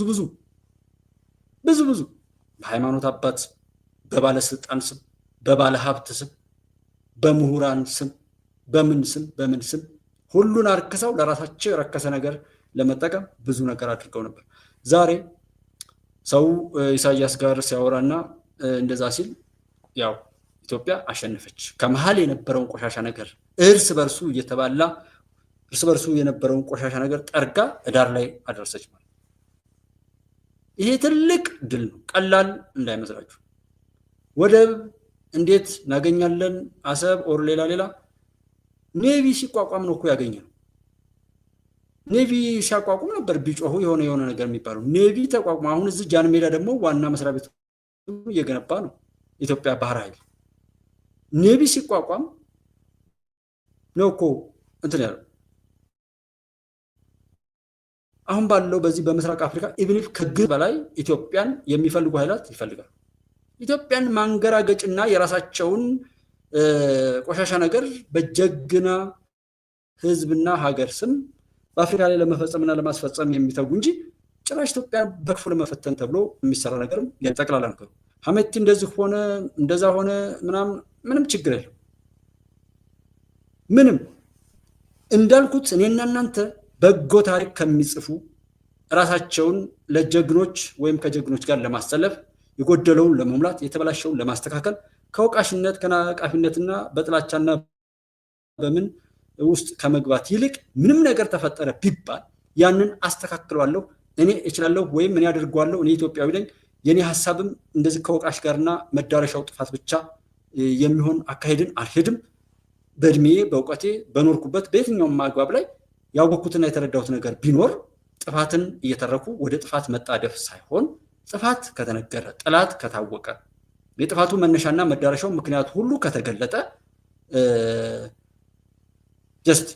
ብዙ ብዙ በሃይማኖት አባት በባለስልጣን ስም በባለ ሀብት ስም በምሁራን ስም በምን ስም ሁሉን አርክሰው ለራሳቸው የረከሰ ነገር ለመጠቀም ብዙ ነገር አድርገው ነበር። ዛሬ ሰው ኢሳያስ ጋር ሲያወራና እንደዛ ሲል ያው ኢትዮጵያ አሸነፈች፣ ከመሃል የነበረውን ቆሻሻ ነገር እርስ በርሱ የነበረውን ቆሻሻ ነገር ጠርጋ ዳር ላይ አደረሰች ማለት። ይሄ ትልቅ ድል ነው፣ ቀላል እንዳይመስላችሁ። ወደብ እንዴት እናገኛለን? አሰብ ኦር ሌላ ኔቪ ሲቋቋም ነው እኮ ያገኘነው። ኔቪ ሲያቋቁም ነበር ቢጮሁ የሆነ ነገር የሚባለው። ኔቪ ተቋቁሞ አሁን እዚህ ጃን ሜዳ ደግሞ ዋና መስሪያ ቤት እየገነባ ነው ኢትዮጵያ ባህር ኃይል። ኔቪ ሲቋቋም ነው እኮ እንትን ያለው። አሁን ባለው በዚህ በምስራቅ አፍሪካ ኢቭን ከግብ በላይ ኢትዮጵያን የሚፈልጉ ኃይላት ይፈልጋሉ። ኢትዮጵያን ማንገራገጭና የራሳቸውን ቆሻሻ ነገር በጀግና ህዝብና ሀገር ስም በአፍሪካ ላይ ለመፈጸምና ለማስፈጸም የሚተጉ እንጂ ጭራሽ ኢትዮጵያ በክፉ ለመፈተን ተብሎ የሚሰራ ነገርም ያጠቅላላ ነገሩ። ሀሜቲ እንደዚህ ሆነ እንደዛ ሆነ ምንም ችግር የለም። ምንም እንዳልኩት እኔና እናንተ በጎ ታሪክ ከሚጽፉ ራሳቸውን ለጀግኖች ወይም ከጀግኖች ጋር ለማሰለፍ የጎደለውን ለመሙላት የተበላሸውን ለማስተካከል ከወቃሽነት ከናቃፊነትና በጥላቻና በምን ውስጥ ከመግባት ይልቅ ምንም ነገር ተፈጠረ ቢባል ያንን አስተካክለዋለሁ፣ እኔ እችላለሁ፣ ወይም እኔ አድርጓለሁ፣ እኔ ኢትዮጵያዊ ነኝ፣ የኔ ሐሳብም እንደዚህ ከወቃሽ ጋርና መዳረሻው ጥፋት ብቻ የሚሆን አካሄድን አልሄድም። በእድሜ በእውቀቴ በኖርኩበት በየትኛውም አግባብ ላይ ያወቅኩትና የተረዳሁት ነገር ቢኖር ጥፋትን እየተረኩ ወደ ጥፋት መጣደፍ ሳይሆን ጥፋት ከተነገረ ጠላት ከታወቀ የጥፋቱ መነሻና መዳረሻው ምክንያት ሁሉ ከተገለጠ ጀስት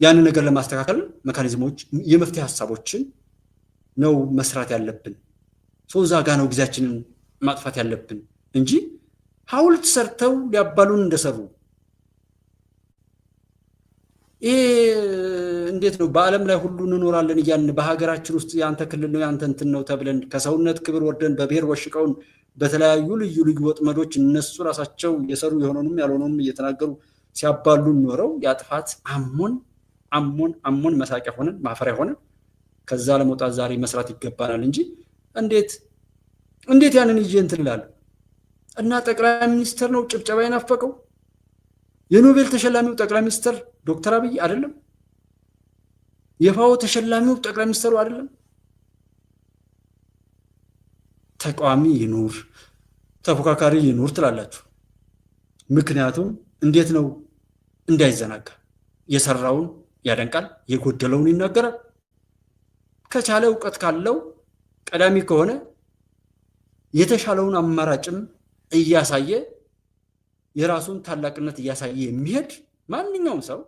ያንን ነገር ለማስተካከል ሜካኒዝሞች የመፍትሄ ሐሳቦችን ነው መስራት ያለብን። እዛ ጋ ነው ጊዜያችንን ማጥፋት ያለብን እንጂ ሐውልት ሰርተው ሊያባሉን እንደሰሩ እንዴት ነው በዓለም ላይ ሁሉ እንኖራለን እያልን በሀገራችን ውስጥ ያንተ ክልል ነው ያንተ እንትን ነው ተብለን ከሰውነት ክብር ወርደን በብሔር ወሽቀውን በተለያዩ ልዩ ወጥመዶች እነሱ ራሳቸው የሰሩ የሆነውንም ያልሆነውም እየተናገሩ ሲያባሉን ኖረው ያጥፋት አሞን መሳቂያ ሆነን ማፈሪያ ሆነን ከዛ ለመውጣት ዛሬ መስራት ይገባናል እንጂ እንዴት ያንን ይዤ እንትን እላለሁ። እና ጠቅላይ ሚኒስትር ነው ጭብጨባ የናፈቀው? የኖቤል ተሸላሚው ጠቅላይ ሚኒስትር ዶክተር አብይ አይደለም? የፋኦ ተሸላሚው ጠቅላይ ሚኒስትሩ አይደለም? ተቃዋሚ ይኑር ተፎካካሪ ይኑር ትላላችሁ። ምክንያቱም እንዴት ነው እንዳይዘናጋ የሰራውን ያደንቃል፣ የጎደለውን ይናገራል። ከቻለ እውቀት ካለው ቀዳሚ ከሆነ የተሻለውን አማራጭም እያሳየ የራሱን ታላቅነት እያሳየ የሚሄድ ማንኛውም ሰው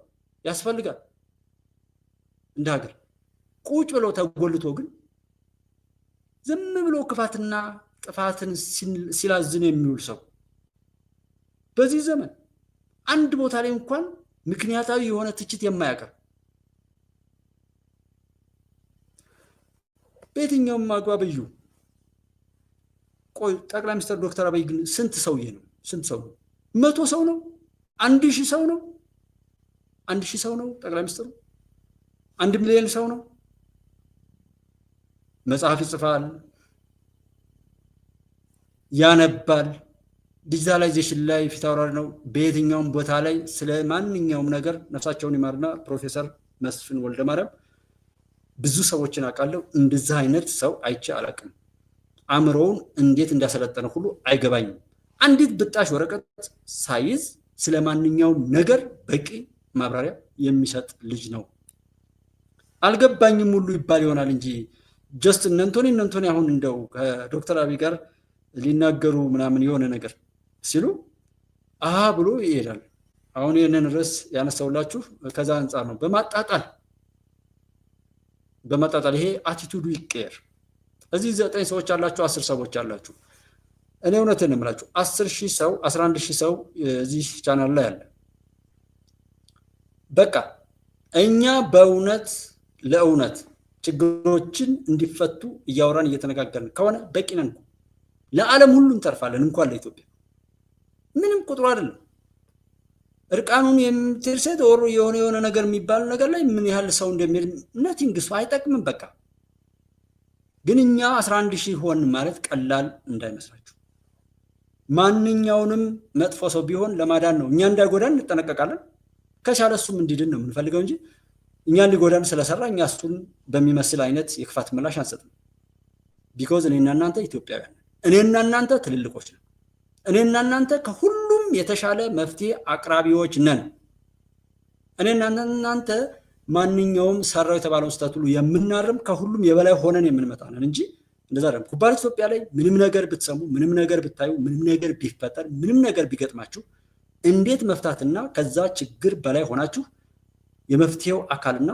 ያስፈልጋል እንደ ሀገር። ቁጭ ብሎ ተጎልቶ ግን ዝም ብሎ ክፋትና ጥፋትን ሲላዝን የሚውል ሰው በዚህ ዘመን አንድ ቦታ ላይ እንኳን ምክንያታዊ የሆነ ትችት የማያቀርብ በየትኛውም አግባብ እዩ። ቆይ ጠቅላይ ሚኒስትር ዶክተር አብይ ግን ስንት ሰውዬ ነው? ስንት ሰው ነው? 100 ሰው ነው? 1000 ሰው ነው? 1000 ሰው ነው ጠቅላይ ሚኒስትሩ? 1 ሚሊዮን ሰው ነው? መጽሐፍ ይጽፋል፣ ያነባል፣ ዲጂታላይዜሽን ላይ ፊት አውራሪ ነው። በየትኛውም ቦታ ላይ ስለ ማንኛውም ነገር ነፍሳቸውን ይማርና ፕሮፌሰር መስፍን ወልደማርያም ብዙ ሰዎችን አውቃለሁ። እንደዚህ አይነት ሰው አይቼ አላውቅም። አእምሮውን እንዴት እንዳሰለጠነ ሁሉ አይገባኝም። አንዲት ብጣሽ ወረቀት ሳይዝ ስለ ማንኛውም ነገር በቂ ማብራሪያ የሚሰጥ ልጅ ነው። አልገባኝም ሁሉ ይባል ይሆናል እንጂ ጀስት እነንቶኒ አሁን እንደው ከዶክተር አብይ ጋር ሊናገሩ ምናምን የሆነ ነገር ሲሉ አሃ ብሎ ይሄዳል። አሁን ይሄንን ርዕስ ያነሳውላችሁ ከዛ አንፃር ነው። በማጣጣል ይሄ አቲቱዱ ይቀየር። እዚህ 9 ሰዎች አላችሁ፣ 10 ሰዎች አላችሁ። እኔ እውነቴን ነው የምላችሁ 10,000 ሰው 11,000 ሰው እዚህ ቻናል ላይ አለ። በቃ እኛ በእውነት ለእውነት ችግሮችን እንዲፈቱ እያወራን እየተነጋገርን ከሆነ በቂ ነን። ለዓለም ሁሉ እንተርፋለን እንኳን ለኢትዮጵያ። ምንም ቁጥሩ አይደለም። እርቃኑን የምትርሰት ወሩ የሆነ ነገር የሚባል ነገር ላይ ምን ያህል ሰው እንደሚል ነቲንግ እሱ አይጠቅምም። በቃ ግን እኛ 11000 ሆን ማለት ቀላል እንዳይመስላችሁ። ማንኛውንም መጥፎ ሰው ቢሆን ለማዳን ነው። እኛ እንዳይጎዳን እንጠነቀቃለን። ከቻለ እሱም እንዲድን ነው የምንፈልገው እንጂ እኛን ሊጎዳን ስለሰራ እኛ እሱን በሚመስል አይነት የክፋት ምላሽ አንሰጥም። ቢኮዝ እኔና እናንተ ኢትዮጵያውያን፣ እኔና እናንተ ትልልቆች ነን። እኔና እናንተ ከሁሉም የተሻለ መፍትሄ አቅራቢዎች ነን። እኔና እናንተ ማንኛውም ሰራው የተባለውን ስህተት ሁሉ የምናርም ከሁሉም የበላይ ሆነን የምንመጣ ነን እንጂ እንደዛ አይደለም። ኩባንያ ኢትዮጵያ ላይ ምንም ነገር ብትሰሙ፣ ምንም ነገር ብታዩ፣ ምንም ነገር ቢፈጠር፣ ምንም ነገር ቢገጥማችሁ እንዴት መፍታትና ከዛ ችግር በላይ ሆናችሁ የመፍትሄው አካልና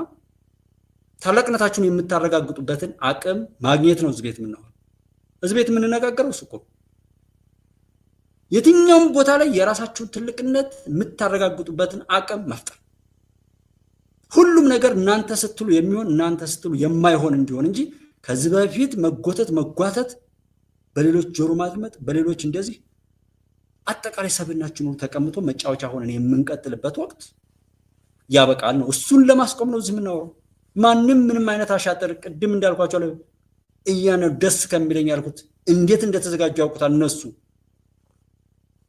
ታላቅነታችሁን የምታረጋግጡበትን አቅም ማግኘት ነው። እዚህ ቤት የምናወራው፣ እዚህ ቤት የምንነጋገረው እሱ እኮ የትኛውም ቦታ ላይ የራሳችሁን ትልቅነት የምታረጋግጡበትን አቅም መፍጠር። ሁሉም ነገር እናንተ ስትሉ የሚሆን እናንተ ስትሉ የማይሆን እንዲሆን እንጂ ከዚህ በፊት መጓተት፣ በሌሎች ጆሮ ማድመጥ፣ በሌሎች እንደዚህ አጠቃላይ ሰብናችን ተቀምጦ መጫወቻ ሆነን የምንቀጥልበት ወቅት ያበቃል ነው። እሱን ለማስቆም ነው እዚህ የምናወራው። ማንም ምንም አይነት አሻጥር ቅድም እንዳልኳቸው ላይ እያነ ደስ ከሚለኝ ያልኩት እንዴት እንደተዘጋጁ ያውቁታል እነሱ።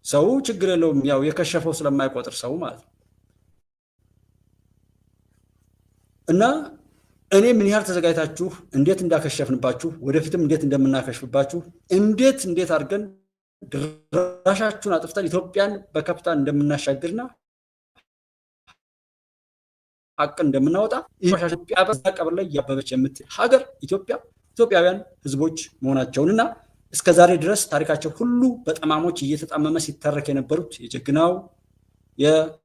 ሰው ችግር የለውም ያው የከሸፈው ስለማይቆጥር ሰው ማለት ነው። እና እኔ ምን ያህል ተዘጋጅታችሁ እንዴት እንዳከሸፍንባችሁ ወደፊትም እንዴት እንደምናከሽፍባችሁ እንዴት አድርገን ድራሻችሁን አጥፍተን ኢትዮጵያን በከፍታ እንደምናሻግርና ሀቅ እንደምናወጣ ኢትዮጵያ በዛ ቀብር ላይ ያበበች የምትል ሀገር ኢትዮጵያውያን ህዝቦች መሆናቸውንና እስከ ዛሬ ድረስ ታሪካቸው ሁሉ በጠማሞች እየተጣመመ ሲተረክ የነበሩት የጀግናው የሀገር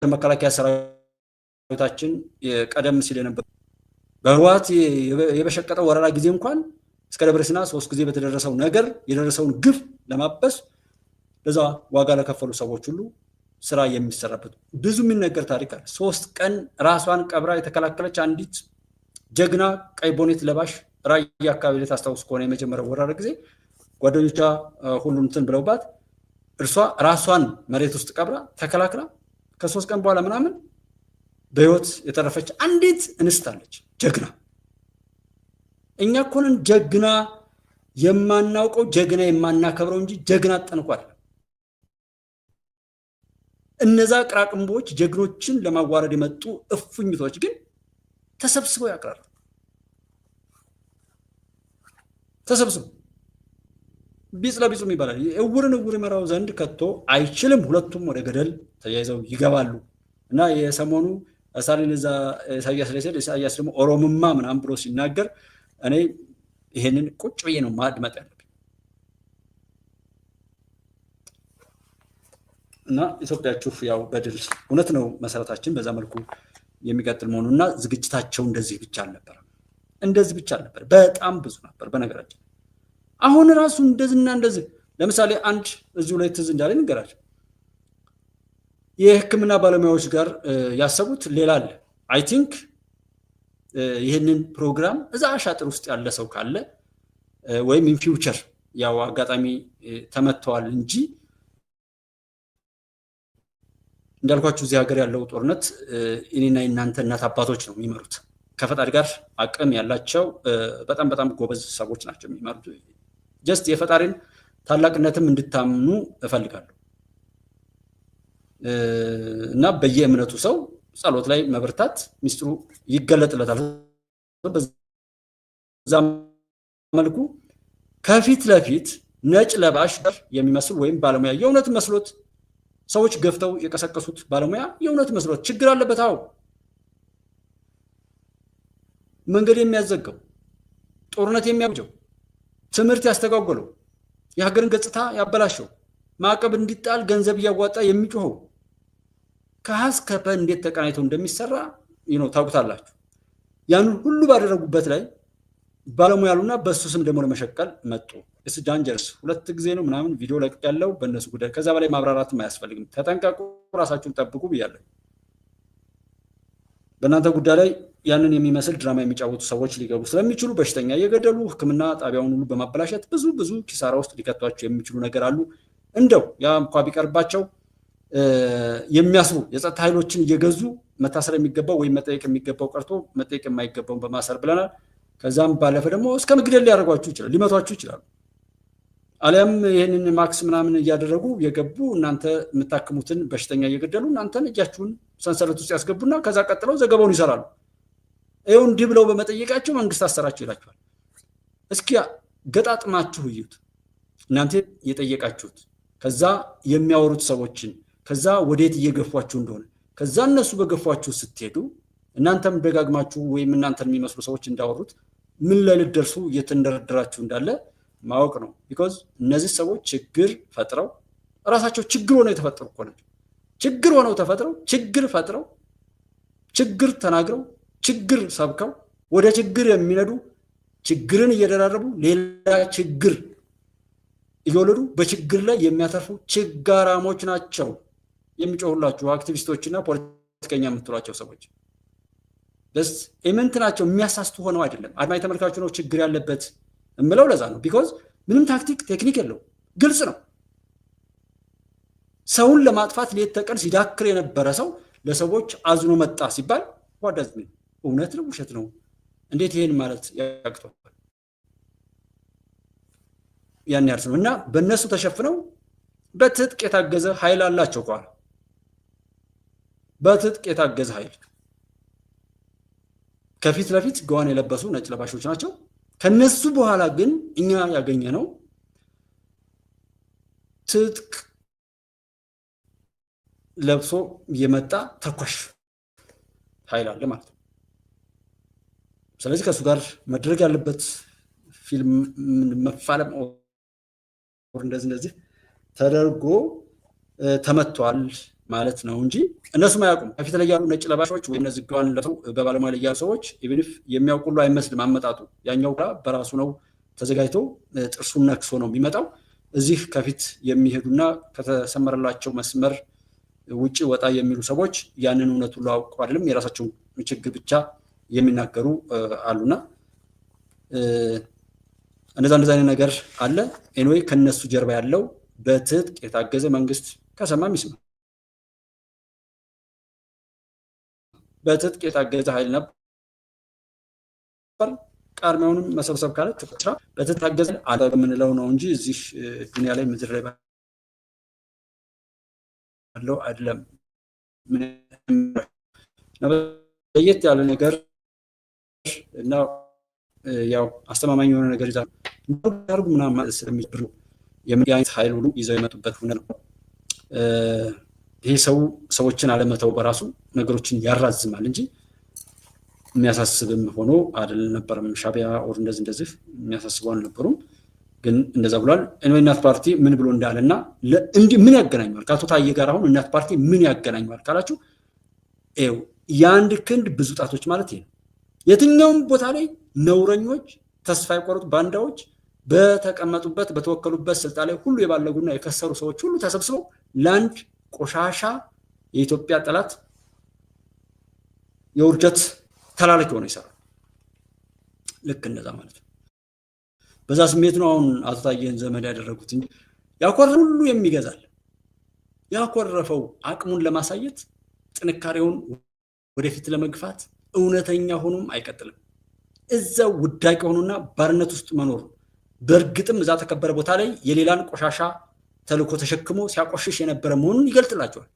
መከላከያ ሰራዊታችን ቀደም ሲል የነበሩ በህወሓት የበሸቀጠው ወረራ ጊዜ እንኳን እስከ ደብረ ሲና 3 ጊዜ በተደረሰው ነገር የደረሰውን ግፍ ለማበስ ለዛ ዋጋ ለከፈሉ ሰዎች ሁሉ ስራ የሚሰራበት ብዙ የሚነገር ታሪክ አለ። 3 ቀን ራሷን ቀብራ የተከላከለች አንዲት ጀግና ቀይ ቦኔት ለባሽ ራያ አካባቢ ላይ ታስታውስ ከሆነ የመጀመሪያው ወረራ ጊዜ ጓደኞቿ ሁሉም እንትን ብለውባት እርሷ ራሷን መሬት ውስጥ ቀብራ ተከላክላ ከ3 ቀን በኋላ ምናምን በህይወት የተረፈች አንዲት እንስት አለች። ጀግና እኛ እኮ ነን ጀግና የማናውቀው ጀግና የማናከብረው እንጂ ጀግና ጠንቋል። እነዛ ቅራቅንቦች ጀግኖችን ለማዋረድ የመጡ እፉኝቶች ግን ተሰብስበው ያቀራሉ። ተሰብስበው ቢጽ ለቢጹ ይባላል። እውርን እውር ይመራው ዘንድ ከቶ አይችልም። ሁለቱም ወደ ገደል ተያይዘው ይገባሉ። እና የሰሞኑ አሳሪን እዛ ኢሳያስ ላይ ሲል ኢሳያስ ደግሞ ኦሮሞማ ምናምን ብሎ ሲናገር እኔ ይሄንን ቁጭ ብዬ ነው ማድመጥ ያለብኝ። እና ኢትዮጵያችሁ ያው በድል እውነት ነው መሰረታችን በዛ መልኩ የሚቀጥል መሆኑና ዝግጅታቸው እንደዚህ ብቻ አልነበረም። በጣም ብዙ ነበር። በነገራችን አሁን ራሱ እንደዚህና እንደዚህ ለምሳሌ አንድ እዚሁ ላይ ትዝ እንዳለኝ ንገራቸው የሕክምና ባለሙያዎች ጋር ያሰቡት ሌላ አለ። አይ ቲንክ ይህንን ፕሮግራም እዛ አሻጥር ውስጥ ያለ ሰው ካለ ወይም ኢን ፊውቸር ያው አጋጣሚ ተመተዋል እንጂ እንዳልኳችሁ እዚህ ሀገር ያለው ጦርነት እኔና እናንተ እናት አባቶች ነው የሚመሩት። ከፈጣሪ ጋር አቅም ያላቸው በጣም ጎበዝ ሰዎች ናቸው የሚመሩት። ጀስት የፈጣሪን ታላቅነትም እንድታምኑ እፈልጋለሁ። እና በየእምነቱ ሰው ጸሎት ላይ መበርታት ሚስጥሩ ይገለጥለታል። በዛ መልኩ ከፊት ለፊት ነጭ ለባሽ የሚመስል ወይም ባለሙያ የእውነት መስሎት ሰዎች ገፍተው የቀሰቀሱት ባለሙያ የእውነት መስሎት ችግር አለበት። አዎ መንገድ የሚያዘጋው ጦርነት የሚያብጀው ትምህርት ያስተጓጎለው የሀገርን ገጽታ ያበላሸው ማዕቀብ እንዲጣል ገንዘብ እያዋጣ የሚጮኸው ከሀስ ከፈ እንዴት ተቀናይተው እንደሚሰራ ታውቁታላችሁ። ያን ሁሉ ባደረጉበት ላይ ባለሙያ ያሉና በሱ ስም ደግሞ ለመሸቀል መጡ። እስ ዳንጀርስ 2 ጊዜ ነው ምናምን ቪዲዮ ለቅ ያለው በእነሱ ጉዳይ። ከዛ በላይ ማብራራትም አያስፈልግም። ተጠንቀቁ፣ ራሳችሁን ጠብቁ ብያለሁ። በእናንተ ጉዳይ ላይ ያንን የሚመስል ድራማ የሚጫወቱ ሰዎች ሊገቡ ስለሚችሉ በሽተኛ እየገደሉ ሕክምና ጣቢያውን ሁሉ በማበላሸት ብዙ ኪሳራ ውስጥ ሊከቷቸው የሚችሉ ነገር አሉ። እንደው ያ እንኳ ቢቀርባቸው የሚያስሩ የጸጥታ ኃይሎችን እየገዙ መታሰር የሚገባው ወይም መጠየቅ የሚገባው ቀርቶ መጠየቅ የማይገባውን በማሰር ብለናል። ከዛም ባለፈ ደግሞ እስከ መግደል ሊያደርጓችሁ ይችላል፣ ሊመቷችሁ ይችላሉ። አሊያም ይህንን ማክስ ምናምን እያደረጉ የገቡ እናንተ የምታክሙትን በሽተኛ እየገደሉ እናንተን እጃችሁን ሰንሰለት ውስጥ ያስገቡና ከዛ ቀጥለው ዘገባውን ይሰራሉ። ይኸው እንዲህ ብለው በመጠየቃቸው መንግስት አሰራችሁ ይላችኋል። እስኪ ገጣጥማችሁ እዩት እናንተ የጠየቃችሁት ከዛ የሚያወሩት ሰዎችን ከዛ ወዴት እየገፏችሁ እንደሆነ ከዛ እነሱ በገፏችሁ ስትሄዱ እናንተም ደጋግማችሁ ወይም እናንተን የሚመስሉ ሰዎች እንዳወሩት ምን ላይ ልትደርሱ እየተንደረደራችሁ እንዳለ ማወቅ ነው። ቢኮዝ እነዚህ ሰዎች ችግር ፈጥረው ራሳቸው ችግር ሆነው የተፈጠሩ እኮ ናቸው። ችግር ሆነው ተፈጥረው ችግር ፈጥረው ችግር ተናግረው ችግር ሰብከው ወደ ችግር የሚነዱ ችግርን እየደራረቡ ሌላ ችግር እየወለዱ በችግር ላይ የሚያተርፉ ችጋራሞች ናቸው የሚጮሁላችሁ አክቲቪስቶችና ፖለቲከኛ የምትሏቸው ሰዎች። በስ ኢምንት ናቸው፣ የሚያሳስቱ ሆነው አይደለም። አድማጭ ተመልካቹ ነው ችግር ያለበት እምለው ለዛ ነው። ቢኮዝ ምንም ቴክኒክ የለው፣ ግልጽ ነው። ሰውን ለማጥፋት ሌት ተቀን ሲዳክር የነበረ ሰው ለሰዎች አዝኖ መጣ ሲባል ዋዳዝ እውነት ነው ውሸት ነው? እንዴት ይሄን ማለት ያቅቷል? ያን ያርስ ነው እና በእነሱ ተሸፍነው በትጥቅ የታገዘ ኃይል አላቸው። ቋል በትጥቅ የታገዘ ኃይል ከፊት ለፊት ገዋን የለበሱ ነጭ ለባሾች ናቸው። ከነሱ በኋላ ግን እኛ ያገኘ ነው ትጥቅ ለብሶ የመጣ ተኳሽ ኃይል አለ ማለት ነው። ስለዚህ ከሱ ጋር መድረግ ያለበት ፊልም መፋለም እንደዚህ ተደርጎ ተመቷል ማለት ነው እንጂ እነሱም አያውቁም። ከፊት ላይ ያሉ ነጭ ለባሾች ወይ እነዚህ ገዋን ለብሰው በባለሙያ ላይ ያሉ ሰዎች ኢቭን የሚያውቁሉ አይመስልም አመጣጡ። ያኛው ጋር በራሱ ነው ተዘጋጅቶ ጥርሱን ነክሶ ነው የሚመጣው። እዚህ ከፊት የሚሄዱና ከተሰመረላቸው መስመር ውጪ ወጣ የሚሉ ሰዎች ያንን እውነት ሁሉ አውቀው አይደለም የራሳቸው ችግር ብቻ የሚናገሩ አሉና እንደዛ አይነት ነገር አለ። ኤኒዌይ ከነሱ ጀርባ ያለው በትጥቅ የታገዘ መንግስት ከሰማም ይስማ በትጥቅ የታገዘ ኃይል ነበር። ቃርሚያውንም መሰብሰብ ካለ ተፈጥራ በትጥቅ የታገዘ አለ የምንለው ነው እንጂ እዚህ ዱንያ ላይ ምድር ላይ ያለው አይደለም። ለየት ያለ ነገር እና ያው አስተማማኝ የሆነ ነገር ይዛሉ እንደው ምናምን ማለት ስለሚብሩ የሚያይት ኃይል ሁሉ ይዘው የመጡበት ሁኔታ ነው። ይሄ ሰዎችን አለመተው በራሱ ነገሮችን ያራዝማል እንጂ የሚያሳስብም ሆኖ አልነበረም። ሻቢያ ኦር እንደዚህ የሚያሳስበው አልነበሩም። ግን እንደዛ ብሏል። እናት ፓርቲ ምን ብሎ እንዳለና እንዲህ ምን ያገናኘዋል ከአቶ ታዬ ጋር አሁን እናት ፓርቲ ምን ያገናኘዋል ካላችሁ የአንድ ክንድ ብዙ ጣቶች ማለት ይሄ ነው። የትኛውም ቦታ ላይ ነውረኞች፣ ተስፋ የቆረጡ ባንዳዎች በተቀመጡበት በተወከሉበት ስልጣን ላይ ሁሉ የባለጉና የከሰሩ ሰዎች ሁሉ ተሰብስበው ለአንድ ቆሻሻ የኢትዮጵያ ጠላት የውርደት ተላላኪ ሆነው ይሰራል። ልክ እንደዛ ማለት ነው። በዛ ስሜት ነው አሁን አቶ ታዬን ዘመድ ያደረጉት እንጂ ያኮረፈው ሁሉ የሚገዛል። ያኮረፈው አቅሙን ለማሳየት ጥንካሬውን ወደፊት ለመግፋት እውነተኛ ሆኖም አይቀጥልም። እዛው ውዳቂ ሆኖና ባርነት ውስጥ መኖር በእርግጥም እዛ ተከበረ ቦታ ላይ የሌላን ቆሻሻ ተልኮ ተሸክሞ ሲያቆሽሽ የነበረ መሆኑን ይገልጥላቸዋል።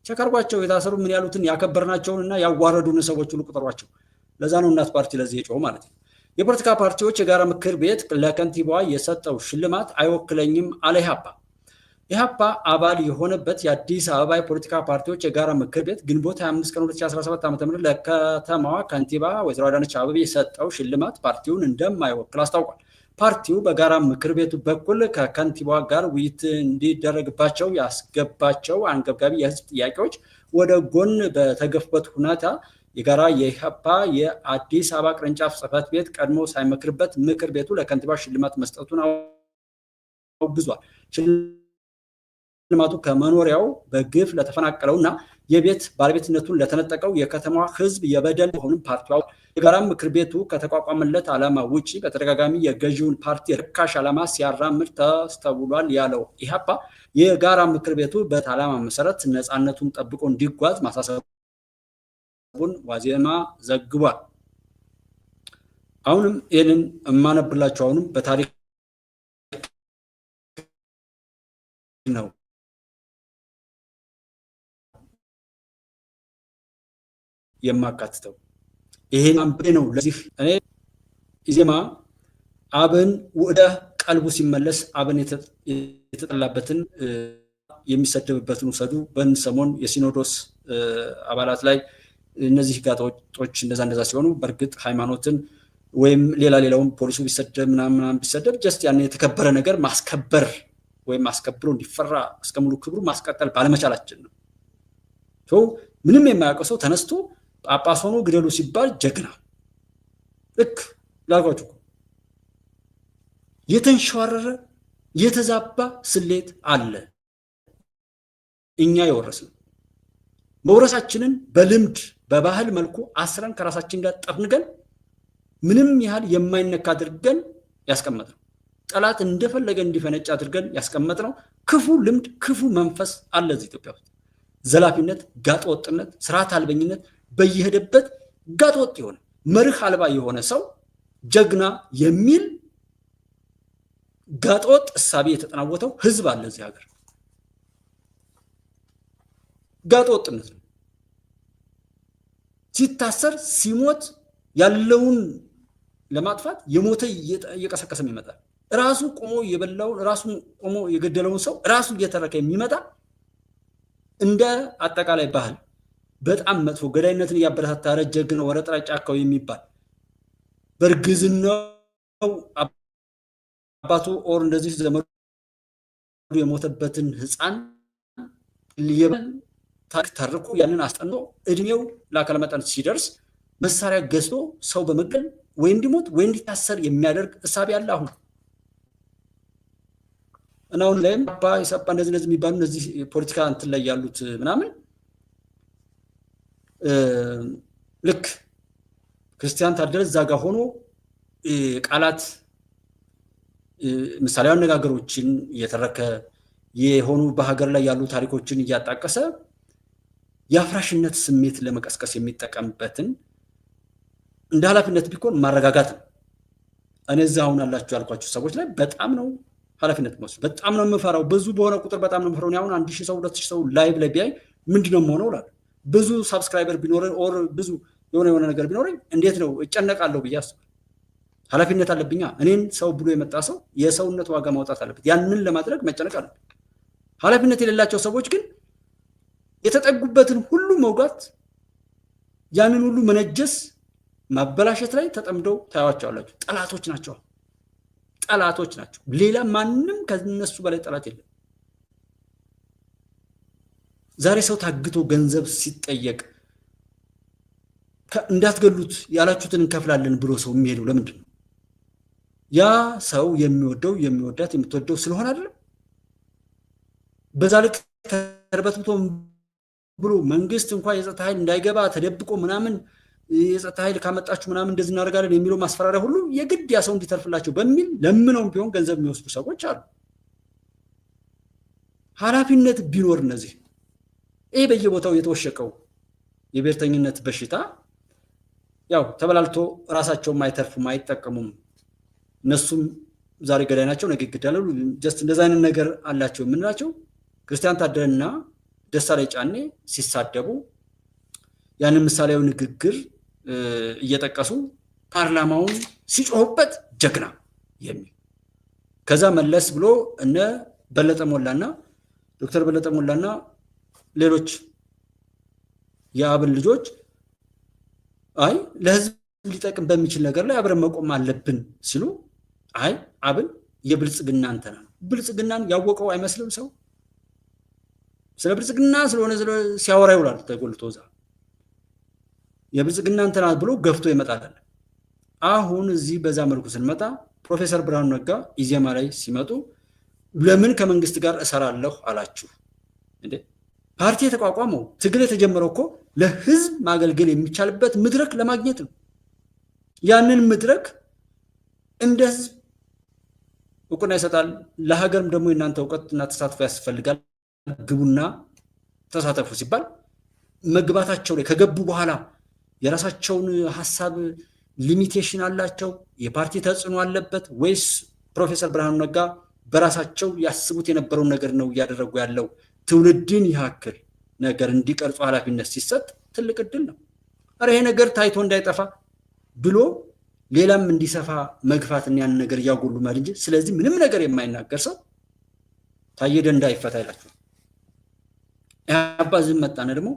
ቸካርጓቸው የታሰሩ ምን ያሉትን ያከበርናቸውንና ያዋረዱን ሰዎች ሁሉ ቁጠሯቸው። ለዛ ነው እናት ፓርቲ ለዚህ የጮኸው ማለት ነው። የፖለቲካ ፓርቲዎች የጋራ ምክር ቤት ለከንቲባዋ የሰጠው ሽልማት አይወክለኝም አለ ኢህአፓ። ኢህአፓ አባል የሆነበት የአዲስ አበባ የፖለቲካ ፓርቲዎች የጋራ ምክር ቤት ግንቦት 25 ቀን 2017 ዓ.ም ለከተማዋ ከንቲባ ወይዘሮ አዳነች አቤቤ የሰጠው ሽልማት ፓርቲውን እንደማይወክል አስታውቋል። ፓርቲው በጋራ ምክር ቤቱ በኩል ከከንቲባዋ ጋር ውይይት እንዲደረግባቸው ያስገባቸው አንገብጋቢ የህዝብ ጥያቄዎች ወደ ጎን በተገፉበት ሁኔታ የጋራ የኢህአፓ የአዲስ አበባ ቅርንጫፍ ጽህፈት ቤት ቀድሞ ሳይመክርበት ምክር ቤቱ ለከንቲባ ሽልማት መስጠቱን አውግዟል። ልማቱ ከመኖሪያው በግፍ ለተፈናቀለውና የቤት ባለቤትነቱን ለተነጠቀው የከተማዋ ህዝብ የበደል መሆኑን ፓርቲው የጋራ ምክር ቤቱ ከተቋቋመለት ዓላማ ውጪ በተደጋጋሚ የገዢውን ፓርቲ ርካሽ ዓላማ ሲያራምድ ተስተውሏል ያለው ኢህአፓ የጋራ ምክር ቤቱ በዓላማ መሰረት ነፃነቱን ጠብቆ እንዲጓዝ ማሳሰቡን ዋዜማ ዘግቧል። አሁንም ይህንን የማነብላችሁ አሁንም በታሪክ ነው የማካትተው ይሄን አንብቤ ነው። ለዚህ እኔ ኢዜማ አብን ወደ ቀልቡ ሲመለስ አብን የተጠላበትን የሚሰደብበትን ውሰዱ። በሰሞን የሲኖዶስ አባላት ላይ እነዚህ ጋጦች እንደዛ ሲሆኑ በእርግጥ ሃይማኖትን ወይም ሌላውን ፖሊሱ ቢሰደብ ምናምን ቢሰደብ ጀስት ያን የተከበረ ነገር ማስከበር ወይም አስከብሮ እንዲፈራ እስከ ሙሉ ክብሩ ማስቀጠል ባለመቻላችን ነው። ምንም የማያውቀው ሰው ተነስቶ ጳጳስ ሆኖ ግደሉ ሲባል ጀግና ልክ ላልኳችሁ የተንሸዋረረ የተዛባ ስሌት አለ። እኛ የወረስነው መውረሳችንን በልምድ በባህል መልኩ አስረን ከራሳችን ጋር ጠርንገን ምንም ያህል የማይነካ አድርገን ያስቀመጥነው ጠላት እንደፈለገ እንዲፈነጭ አድርገን ያስቀመጥነው ክፉ ልምድ ክፉ መንፈስ አለ እዚህ ኢትዮጵያ ውስጥ። ዘላፊነት፣ ጋጠወጥነት፣ ስርዓት አልበኝነት በየሄደበት ጋጠወጥ የሆነ መርህ አልባ የሆነ ሰው ጀግና የሚል ጋጠወጥ እሳቤ የተጠናወተው ህዝብ አለ እዚህ ሀገር። ጋጠወጥነት ነው። ሲታሰር ሲሞት ያለውን ለማጥፋት የሞተ እየቀሰቀሰ ይመጣል። ራሱ ቆሞ የበላውን ራሱ ቆሞ የገደለውን ሰው ራሱ እየተረከ የሚመጣ እንደ አጠቃላይ ባህል በጣም መጥፎ ገዳይነትን እያበረታታ ጀግና ወረጥራ ጫካው የሚባል በእርግዝናው አባቱ ኦር እንደዚህ ዘመዱ የሞተበትን ህፃን ተርኮ ያንን አስጠንቶ እድሜው ለአካለ መጠን ሲደርስ መሳሪያ ገዝቶ ሰው በመግደል ወይ እንዲሞት ወይ እንዲታሰር የሚያደርግ እሳቤ አለ አሁን። እና አሁን ላይም ኢሰፓ እንደዚህ የሚባሉ እነዚህ ፖለቲካ እንትን ላይ ያሉት ምናምን ልክ ክርስቲያን ታደለ እዛ ጋር ሆኖ ቃላት ምሳሌያዊ አነጋገሮችን እየተረከ የሆኑ በሀገር ላይ ያሉ ታሪኮችን እያጣቀሰ የአፍራሽነት ስሜት ለመቀስቀስ የሚጠቀምበትን እንደ ኃላፊነት ቢሆን ማረጋጋት ነው። እኔ እዛ አሁን አላችሁ ያልኳችሁ ሰዎች ላይ በጣም ነው ኃላፊነት መውሰድ በጣም ነው የምፈራው። ብዙ በሆነ ቁጥር በጣም ነው የምፈራው። አሁን 1000 ሰው 2000 ሰው ላይቭ ላይ ቢያይ ምንድነው የምሆነው እላለሁ። ብዙ ሳብስክራይበር ቢኖረኝ ኦር ብዙ የሆነ ነገር ቢኖረኝ እንዴት ነው እጨነቃለሁ ብዬ አስባለሁ። ኃላፊነት አለብኛ። እኔን ሰው ብሎ የመጣ ሰው የሰውነት ዋጋ ማውጣት አለበት። ያንን ለማድረግ መጨነቅ አለበት። ኃላፊነት የሌላቸው ሰዎች ግን የተጠጉበትን ሁሉ መውጋት፣ ያንን ሁሉ መነጀስ፣ ማበላሸት ላይ ተጠምደው ታያዋቸዋላችሁ። ጠላቶች ናቸው። ጠላቶች ናቸው። ሌላ ማንም ከነሱ በላይ ጠላት የለም። ዛሬ ሰው ታግቶ ገንዘብ ሲጠየቅ እንዳትገሉት ያላችሁትን እንከፍላለን ብሎ ሰው የሚሄደው ለምንድን ነው? ያ ሰው የሚወደው የሚወዳት የምትወደው ስለሆነ አይደለም። በዛ ልክ ተርበትብቶ ብሎ መንግስት እንኳን የጸጥታ ኃይል እንዳይገባ ተደብቆ ምናምን የጸጥታ ኃይል ካመጣችሁ ምናምን እንደዚህ እናደርጋለን የሚለው ማስፈራሪያ ሁሉ የግድ ያ ሰው እንዲተርፍላቸው በሚል ለምነውም ቢሆን ገንዘብ የሚወስዱ ሰዎች አሉ። ኃላፊነት ቢኖር እነዚህ ይሄ በየቦታው የተወሸቀው የብሔርተኝነት በሽታ ያው ተበላልቶ ራሳቸውም አይተርፉም አይጠቀሙም። እነሱም ዛሬ ገዳይ ናቸው ነገ ይገደላሉ። ጀስት እንደዛ አይነት ነገር አላቸው የምንላቸው ክርስቲያን ታደለና ደሳለኝ ጫኔ ሲሳደቡ ያንን ምሳሌያዊ ንግግር እየጠቀሱ ፓርላማውን ሲጮሁበት ጀግና የሚል ከዛ መለስ ብሎ እነ በለጠ ሞላና ዶክተር በለጠ ሞላና ሌሎች የአብን ልጆች አይ ለህዝብ ሊጠቅም በሚችል ነገር ላይ አብረን መቆም አለብን ሲሉ አይ አብን የብልጽግና እንተና ነው። ብልጽግናን ያወቀው አይመስልም ሰው ስለ ብልጽግና ስለሆነ ሲያወራ ይውላል ተጎልቶ እዛ የብልጽግና እንተና ብሎ ገፍቶ ይመጣል። አሁን እዚህ በዛ መልኩ ስንመጣ ፕሮፌሰር ብርሃኑ ነጋ ኢዜማ ላይ ሲመጡ ለምን ከመንግስት ጋር እሰራለሁ አላችሁ እንዴ ፓርቲ የተቋቋመው ትግል የተጀመረው እኮ ለህዝብ ማገልገል የሚቻልበት መድረክ ለማግኘት ነው። ያንን መድረክ እንደ ህዝብ እውቅና ይሰጣል። ለሀገርም ደግሞ የእናንተ እውቀትና ተሳትፎ ያስፈልጋል። ግቡና ተሳተፉ ሲባል መግባታቸው ላይ ከገቡ በኋላ የራሳቸውን ሀሳብ ሊሚቴሽን አላቸው? የፓርቲ ተጽዕኖ አለበት ወይስ ፕሮፌሰር ብርሃኑ ነጋ በራሳቸው ያስቡት የነበረውን ነገር ነው እያደረጉ ያለው? ትውልድን ያክል ነገር እንዲቀርጹ ኃላፊነት ሲሰጥ ትልቅ እድል ነው። አረ ይሄ ነገር ታይቶ እንዳይጠፋ ብሎ ሌላም እንዲሰፋ መግፋትና ያን ነገር እያጎሉ ማለት እንጂ ስለዚህ ምንም ነገር የማይናገር ሰው ታየ ደንዳ ይፈታ ይላችሁ። ያባዝም መጣነ ደግሞ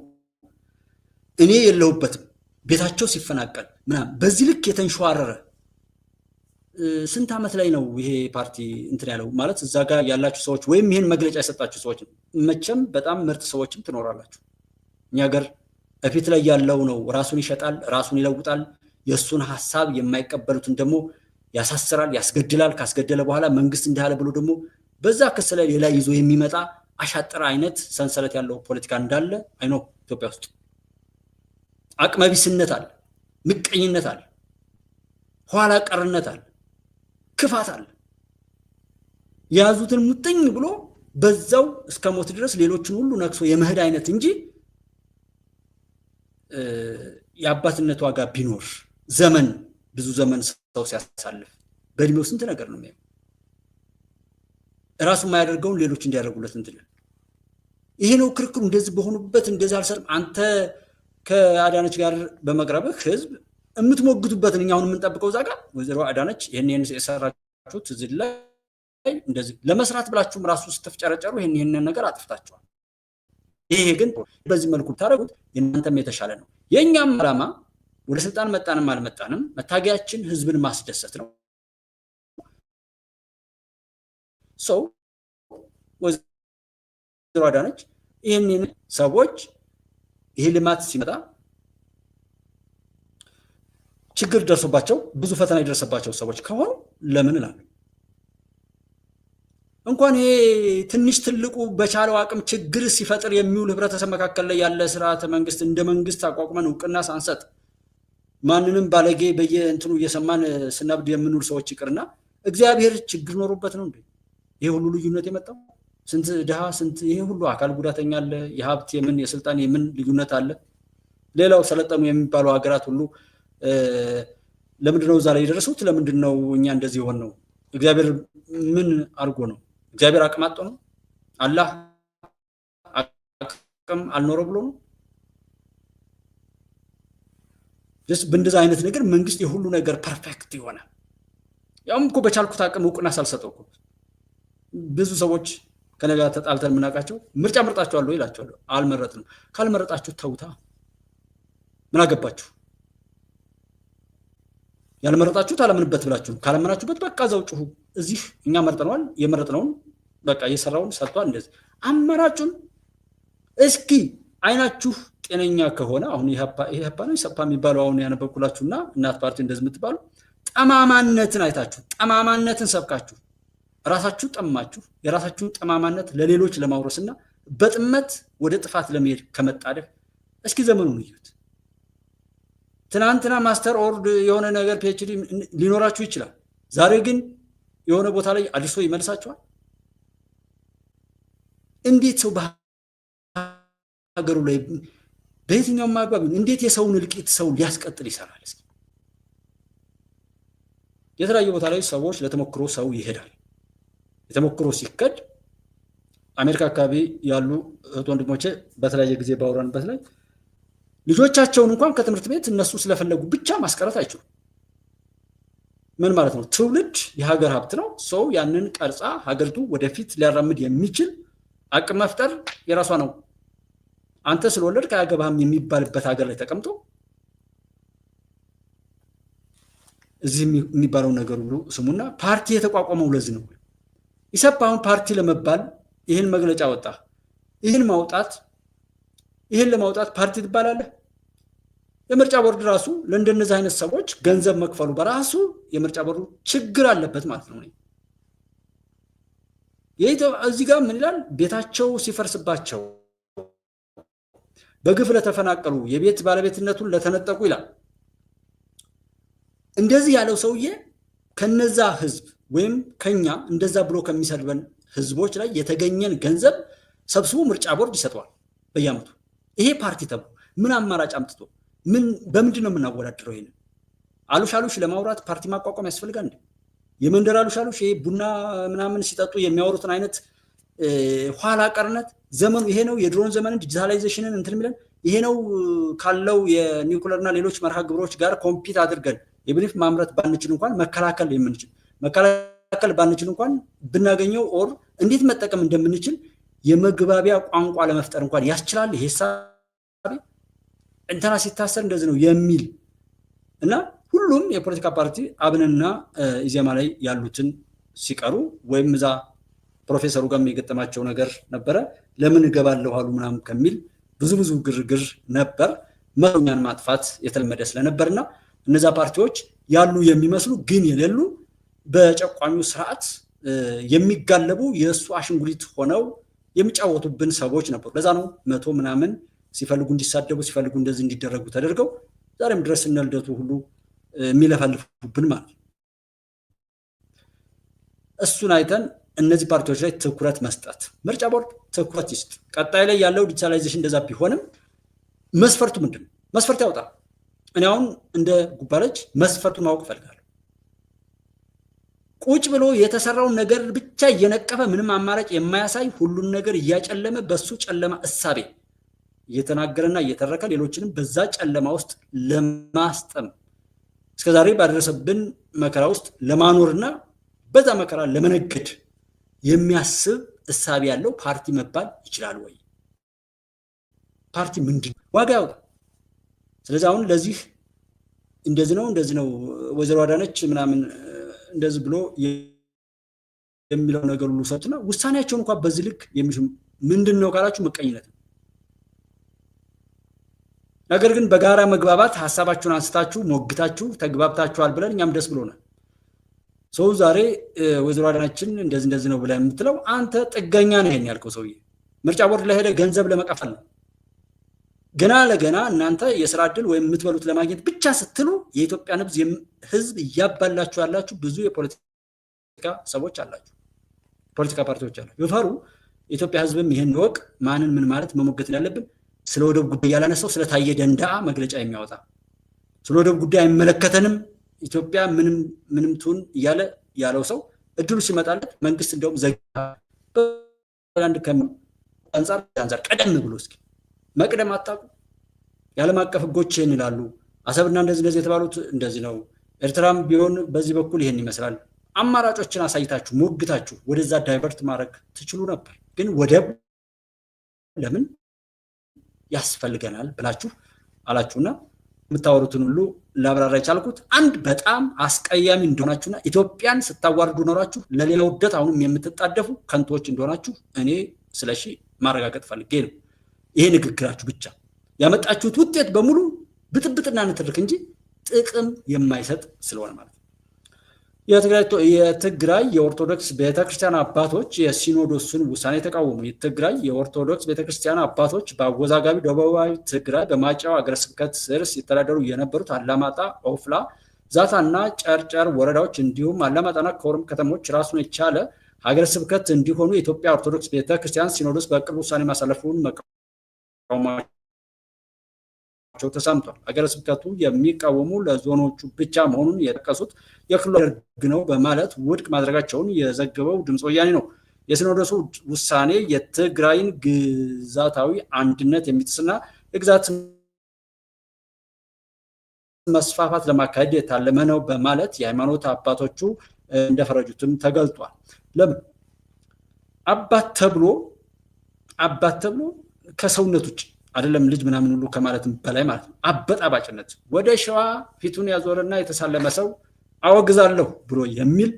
እኔ የለሁበትም ቤታቸው ሲፈናቀል ምናምን በዚህ ልክ የተንሸዋረረ ስንት ዓመት ላይ ነው ይሄ ፓርቲ እንትን ያለው? ማለት እዛ ጋር ያላችሁ ሰዎች ወይም ይሄን መግለጫ የሰጣችሁ ሰዎች መቼም በጣም ምርጥ ሰዎችም ትኖራላችሁ። እኛ ሀገር በፊት ላይ ያለው ነው ራሱን ይሸጣል፣ ራሱን ይለውጣል። የእሱን ሀሳብ የማይቀበሉትን ደግሞ ያሳስራል፣ ያስገድላል። ካስገደለ በኋላ መንግስት እንዳለ ብሎ ደግሞ በዛ ክስ ላይ ሌላ ይዞ የሚመጣ አሻጥር አይነት ሰንሰለት ያለው ፖለቲካ እንዳለ አይኖ ኢትዮጵያ ውስጥ አቅመቢስነት አለ፣ ምቀኝነት አለ፣ ኋላ ቀርነት አለ፣ ክፋት አለ። የያዙትን ሙጥኝ ብሎ በዛው እስከ ሞት ድረስ ሌሎችን ሁሉ ነክሶ የመሄድ አይነት እንጂ የአባትነት ዋጋ ቢኖር ዘመን ብዙ ዘመን ሰው ሲያሳልፍ በእድሜው ስንት ነገር ነው የሚያየው። ራሱ የማያደርገውን ሌሎች እንዲያደርጉለት እንትን ይሄ ነው ክርክሩ። እንደዚህ በሆኑበት እንደዚህ አልሰርም። አንተ ከአዳነች ጋር በመቅረብህ ህዝብ የምትሞግቱበትን እኛ አሁን የምንጠብቀው እዛ ጋር ወይዘሮ አዳነች ይሄን የሰራችሁት እዚህ ላይ እንደዚህ ለመስራት ብላችሁም ራሱ ስትፍጨረጨሩ ይሄን ነገር አጥፍታችኋል። ይሄ ግን በዚህ መልኩ ታረጉት የእናንተም የተሻለ ነው። የኛም ዓላማ ወደ ስልጣን መጣንም አልመጣንም መታገያችን ህዝብን ማስደሰት ነው። ሰው ወይዘሮ አዳነች ይሄን ሰዎች ይሄ ልማት ሲመጣ ችግር ደርሶባቸው ብዙ ፈተና የደረሰባቸው ሰዎች ከሆኑ ለምን እላለሁ። እንኳን ይሄ ትንሽ ትልቁ በቻለው አቅም ችግር ሲፈጥር የሚውል ህብረተሰብ መካከል ላይ ያለ ስርዓተ መንግስት እንደ መንግስት አቋቁመን እውቅና ሳንሰጥ ማንንም ባለጌ በየእንትኑ እየሰማን ስናብድ የምንውል ሰዎች ይቅርና እግዚአብሔር ችግር ኖሮበት ነው እንዴ ይሄ ሁሉ ልዩነት የመጣው? ስንት ድሃ ስንት ይሄ ሁሉ አካል ጉዳተኛ አለ። የሀብት የምን የስልጣን የምን ልዩነት አለ። ሌላው ሰለጠኑ የሚባሉ ሀገራት ሁሉ ለምንድነው እዛ ላይ የደረሱት? ለምንድነው እኛ እንደዚህ የሆን ነው? እግዚአብሔር ምን አድርጎ ነው? እግዚአብሔር አቅም አጥቶ ነው? አላህ አቅም አልኖረው ብሎ ነው? በእንደዛ አይነት ነገር መንግስት የሁሉ ነገር ፐርፌክት የሆነ ያውም እኮ በቻልኩት አቅም እውቅና ሳልሰጠው እኮ ብዙ ሰዎች ከነጋ ተጣልተን የምናውቃቸው ምርጫ መርጣችኋለሁ ይላቸዋለሁ። አልመረጥንም። ካልመረጣችሁ ተውታ ምን አገባችሁ? ያልመረጣችሁት አላምንበት ብላችሁ ካላመናችሁበት በቃ ዘው ጩሁ። እዚህ እኛ መርጠነዋል፣ የመረጥነውን በቃ እየሰራውን ሰጥቷል። እንደዚህ አማራጩን እስኪ አይናችሁ ጤነኛ ከሆነ አሁን ይሄ ነው ሰፓ የሚባለው አሁን ያነበብኩላችሁና እናት ፓርቲ እንደዚህ የምትባሉ ጠማማነትን አይታችሁ ጠማማነትን ሰብካችሁ ራሳችሁ ጠማችሁ የራሳችሁን ጠማማነት ለሌሎች ለማውረስና በጥመት ወደ ጥፋት ለመሄድ ከመጣደፍ እስኪ ዘመኑን እዩት። ትናንትና ማስተር ኦርድ የሆነ ነገር ፒኤችዲ ሊኖራችሁ ይችላል። ዛሬ ግን የሆነ ቦታ ላይ አድርሶ ይመልሳችኋል። እንዴት ሰው በሀገሩ ላይ በየትኛውም አግባብ እንዴት የሰውን እልቂት ሰው ሊያስቀጥል ይሰራል? እስኪ የተለያዩ ቦታ ላይ ሰዎች ለተሞክሮ ሰው ይሄዳል። የተሞክሮ ሲከድ አሜሪካ አካባቢ ያሉ እህት ወንድሞቼ በተለያየ ጊዜ ባወራንበት ላይ ልጆቻቸውን እንኳን ከትምህርት ቤት እነሱ ስለፈለጉ ብቻ ማስቀረት አይችሉም። ምን ማለት ነው? ትውልድ የሀገር ሀብት ነው። ሰው ያንን ቀርጻ ሀገሪቱ ወደፊት ሊያራምድ የሚችል አቅም መፍጠር የራሷ ነው። አንተ ስለወለድክ አያገባህም የሚባልበት ሀገር ላይ ተቀምጦ እዚህ የሚባለው ነገር ሁሉ ስሙና ፓርቲ የተቋቋመው ለዚህ ነው። ኢሰፓ አሁን ፓርቲ ለመባል ይህን መግለጫ ወጣ። ይህን ለማውጣት ፓርቲ ትባላለህ? የምርጫ ቦርድ ራሱ ለእንደነዚህ አይነት ሰዎች ገንዘብ መክፈሉ በራሱ የምርጫ ቦርዱ ችግር አለበት ማለት ነው። እዚህ ጋር ምን ይላል? ቤታቸው ሲፈርስባቸው በግፍ ለተፈናቀሉ የቤት ባለቤትነቱን ለተነጠቁ ይላል። እንደዚህ ያለው ሰውዬ ከነዛ ህዝብ ወይም ከኛ እንደዛ ብሎ ከሚሰድበን ህዝቦች ላይ የተገኘን ገንዘብ ሰብስቦ ምርጫ ቦርድ ይሰጠዋል በየዓመቱ። ይሄ ፓርቲ ተብሎ ምን አማራጭ አምጥቶ በምንድን ነው የምናወዳድረው? ይሄንን አሉሽ ለማውራት ፓርቲ ማቋቋም ያስፈልጋል እንዴ? የመንደር አሉሽ ይሄ ቡና ምናምን ሲጠጡ የሚያወሩትን አይነት ኋላ ቀርነት ዘመኑ ይሄ ነው። የድሮን ዘመንን ዲጂታላይዜሽንን እንትን የሚለን ይሄ ነው ካለው የኒውክለርና ሌሎች መርሃ ግብሮች ጋር ኮምፒት አድርገን የብሪፍ ማምረት ባንችል እንኳን መከላከል ባንችል እንኳን ብናገኘው ኦር እንዴት መጠቀም እንደምንችል የመግባቢያ ቋንቋ ለመፍጠር እንኳን ያስችላል። ይሄ ሐሳብ እንትና ሲታሰር እንደዚህ ነው የሚል እና ሁሉም የፖለቲካ ፓርቲ አብንና ኢዜማ ላይ ያሉትን ሲቀሩ ወይም እዛ ፕሮፌሰሩ ጋር የገጠማቸው ነገር ነበረ። ለምን እገባለሁ አሉ ምናምን ከሚል ብዙ ግርግር ነበር። መሩኛን ማጥፋት የተለመደ ስለነበርና እነዛ ፓርቲዎች ያሉ የሚመስሉ ግን የሌሉ በጨቋኙ ስርዓት የሚጋለቡ የእሱ አሽንጉሊት ሆነው የሚጫወቱብን ሰዎች ነበሩ። ለዛ ነው 100 ምናምን ሲፈልጉ እንዲሳደቡ ሲፈልጉ እንደዚህ እንዲደረጉ ተደርገው ዛሬም ድረስ እነ ልደቱ ሁሉ የሚለፈልፉብን ማለት ነው። እሱን አይተን እነዚህ ፓርቲዎች ላይ ትኩረት መስጠት፣ ምርጫ ቦርድ ትኩረት ይስጥ። ቀጣይ ላይ ያለው ዲጂታላይዜሽን እንደዛ ቢሆንም መስፈርቱ ምንድን ነው? መስፈርት ያውጣ። እኔ አሁን እንደ ጉባለች መስፈርቱን ማወቅ እፈልጋለሁ። ቁጭ ብሎ የተሰራውን ነገር ብቻ እየነቀፈ ምንም አማራጭ የማያሳይ ሁሉን ነገር እያጨለመ በሱ ጨለማ እሳቤ እየተናገረና እየተረከ ሌሎችንም በዛ ጨለማ ውስጥ ለማስጠም እስከዛሬ ባደረሰብን መከራ ውስጥ ለማኖርና በዛ መከራ ለመነገድ የሚያስብ እሳቤ ያለው ፓርቲ መባል ይችላል ወይ? ፓርቲ ምንድን ዋጋ ያውጣ። ስለዚህ አሁን ለዚህ እንደዚህ ነው ወይዘሮ አዳነች ምናምን እንደዚህ ብሎ የሚለው ነገር ሁሉ ሰጥና ውሳኔያቸውን እንኳን በዚህ ልክ የሚሽም ምንድን ነው ካላችሁ መቀኝነት ነው። ነገር ግን በጋራ መግባባት ሐሳባችሁን አንስታችሁ ሞግታችሁ ተግባብታችኋል ብለን እኛም ደስ ብሎናል። ሰው ዛሬ ወይዘሮ አዳነችን እንደዚህ ነው ብለን የምትለው አንተ ጥገኛ ነህ ያልከው ሰውዬ ምርጫ ቦርድ ላይ ሄደ ገንዘብ ለመቀፈል ነው። ገና ለገና እናንተ የስራ ዕድል ወይም የምትበሉት ለማግኘት ብቻ ስትሉ የኢትዮጵያን ህዝብ እያባላችሁ ያላችሁ ብዙ የፖለቲካ ሰዎች አላችሁ፣ ፖለቲካ ፓርቲዎች አላችሁ። ይፈሩ የኢትዮጵያ ህዝብም ይሄን ወቅ ማንን ምን ማለት መሞገት ያለብን ስለ ወደብ ጉዳይ ያላነሳው ስለታየ ደንዳአ መግለጫ የሚያወጣ ስለ ወደብ ጉዳይ አይመለከተንም ኢትዮጵያ ምንም ትሁን እያለ ያለው ሰው እድሉ ሲመጣለት መንግስት እንደውም ዘጋንድ አንጻር ቀደም ብሎ እስኪ መቅደም አታውቁ። የዓለም አቀፍ ህጎች ይሄን ይላሉ። አሰብና እንደዚህ የተባሉት እንደዚህ ነው። ኤርትራም ቢሆን በዚህ በኩል ይሄን ይመስላል። አማራጮችን አሳይታችሁ ሞግታችሁ ወደዛ ዳይቨርት ማድረግ ትችሉ ነበር። ግን ወደብ ለምን ያስፈልገናል ብላችሁ አላችሁና የምታወሩትን ሁሉ ላብራራ የቻልኩት አንድ በጣም አስቀያሚ እንደሆናችሁና ኢትዮጵያን ስታዋርዱ ኖራችሁ ለሌላ ውደት አሁንም የምትጣደፉ ከንቶች እንደሆናችሁ እኔ ስለሺ ማረጋገጥ ፈልጌ ነው። ይሄ ንግግራችሁ ብቻ ያመጣችሁት ውጤት በሙሉ ብጥብጥና ንትርክ እንጂ ጥቅም የማይሰጥ ስለሆነ ማለት ነው። የትግራይ የኦርቶዶክስ ቤተክርስቲያን አባቶች የሲኖዶስን ውሳኔ ተቃወሙ። የትግራይ የኦርቶዶክስ ቤተክርስቲያን አባቶች በአወዛጋቢ ደቡባዊ ትግራይ በማይጨው ሀገረ ስብከት ስር ሲተዳደሩ የነበሩት አላማጣ፣ ኦፍላ፣ ዛታና ጨርጨር ወረዳዎች እንዲሁም አላማጣና ኮረም ከተሞች ራሱን የቻለ ሀገረ ስብከት እንዲሆኑ የኢትዮጵያ ኦርቶዶክስ ቤተክርስቲያን ሲኖዶስ በቅርቡ ውሳኔ ማሳለፉን መቃወማቸው ተሰምቷል። ሀገረ ስብከቱ የሚቃወሙ ለዞኖቹ ብቻ መሆኑን የጠቀሱት የክልሉ ደርግ ነው በማለት ውድቅ ማድረጋቸውን የዘገበው ድምፅ ወያኔ ነው። የሲኖዶሱ ውሳኔ የትግራይን ግዛታዊ አንድነት የሚጥስና የግዛት መስፋፋት ለማካሄድ የታለመ ነው በማለት የሃይማኖት አባቶቹ እንደፈረጁትም ተገልጧል። ለምን አባት ተብሎ ከሰውነት ውጭ አይደለም ልጅ ምናምን ሁሉ ከማለትም በላይ ማለት ነው። አበጣባጭነት ወደ ሸዋ ፊቱን ያዞረና የተሳለመ ሰው አወግዛለሁ ብሎ የሚል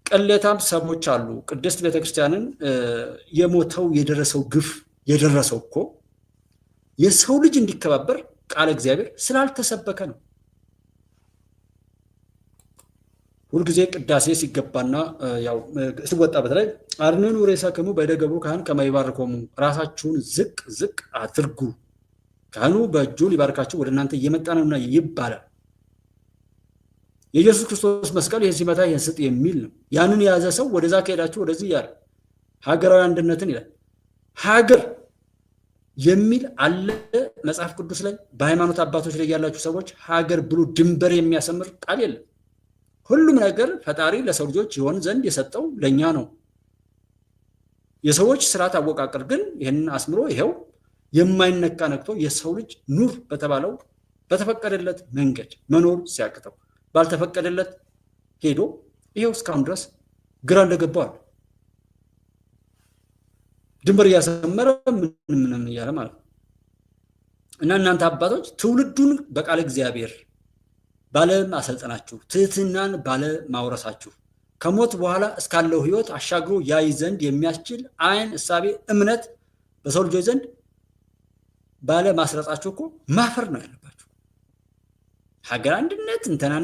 ቅሌታም ሰዎች አሉ። ቅድስት ቤተክርስቲያንን የሞተው የደረሰው ግፍ የደረሰው እኮ የሰው ልጅ እንዲከባበር ቃለ እግዚአብሔር ስላልተሰበከ ነው። ሁልጊዜ ቅዳሴ ሲገባና ያው ሲወጣ በተለይ አርንኑ ሬሳክሙ በደገቡ ካህን ከማይባርኮሙ ራሳችሁን ዝቅ ዝቅ አድርጉ፣ ካህኑ በእጁ ሊባርካችሁ ወደ እናንተ እየመጣ ነውና ይባላል። የኢየሱስ ክርስቶስ መስቀል ይህን ሲመታ ይህን ስጥ የሚል ነው። ያንን የያዘ ሰው ወደዛ ከሄዳችሁ ወደዚህ ያለ ሀገራዊ አንድነትን ይላል። ሀገር የሚል አለ መጽሐፍ ቅዱስ ላይ። በሃይማኖት አባቶች ላይ ያላችሁ ሰዎች ሀገር ብሎ ድንበር የሚያሰምር ቃል የለም። ሁሉም ነገር ፈጣሪ ለሰው ልጆች ይሆን ዘንድ የሰጠው ለኛ ነው። የሰዎች ስርዓት አወቃቀር ግን ይህንን አስምሮ ይሄው የማይነካ ነክቶ የሰው ልጅ ኑር በተባለው በተፈቀደለት መንገድ መኖር ሲያቅተው ባልተፈቀደለት ሄዶ ይሄው እስካሁን ድረስ ግራ እንደገባዋል ድንበር እያሰመረ ምንም እያለ ማለት ነው። እና እናንተ አባቶች ትውልዱን በቃለ እግዚአብሔር ባለማሰልጠናችሁ፣ ትህትናን ባለማውረሳችሁ፣ ከሞት በኋላ እስካለው ህይወት አሻግሮ ያይ ዘንድ የሚያስችል አይን፣ እሳቤ፣ እምነት በሰው ልጆች ዘንድ ባለማስረጻችሁ እኮ ማፈር ነው ያለባችሁ። ሀገር አንድነት እንተና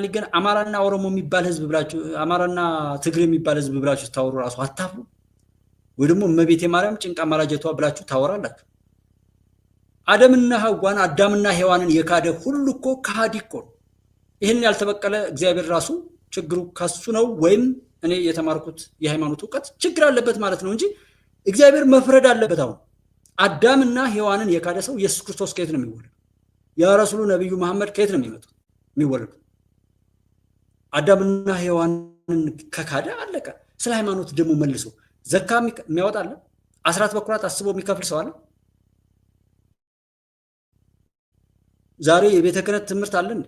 ሊገና አማራና ኦሮሞ የሚባል ህዝብ ብላችሁ አማራና ትግሬ የሚባል ህዝብ ብላችሁ ታወሩ ራሱ አታፍሩ ወይ? ደግሞ እመቤቴ ማርያም ጭንቃ ማላጀቷ ብላችሁ ታወራላችሁ። አዳምና ሔዋንን የካደ ሁሉ እኮ ከሃዲ እኮ ነው። ይህን ያልተበቀለ እግዚአብሔር ራሱ ችግሩ ከሱ ነው፣ ወይም እኔ የተማርኩት የሃይማኖት እውቀት ችግር አለበት ማለት ነው እንጂ እግዚአብሔር መፍረድ አለበት። አሁን አዳምና ሔዋንን የካደ ሰው ኢየሱስ ክርስቶስ ከየት ነው የሚወለድ? ያ ረሱሉ ነብዩ መሐመድ ከየት ነው የሚወለዱ? አዳምና ሔዋንን ከካደ አለቀ። ስለ ሃይማኖት ደግሞ መልሶ ዘካ የሚያወጣ አለ? አስራት በኩራት አስቦ የሚከፍል ሰው አለ? ዛሬ የቤተ ክህነት ትምህርት አለን?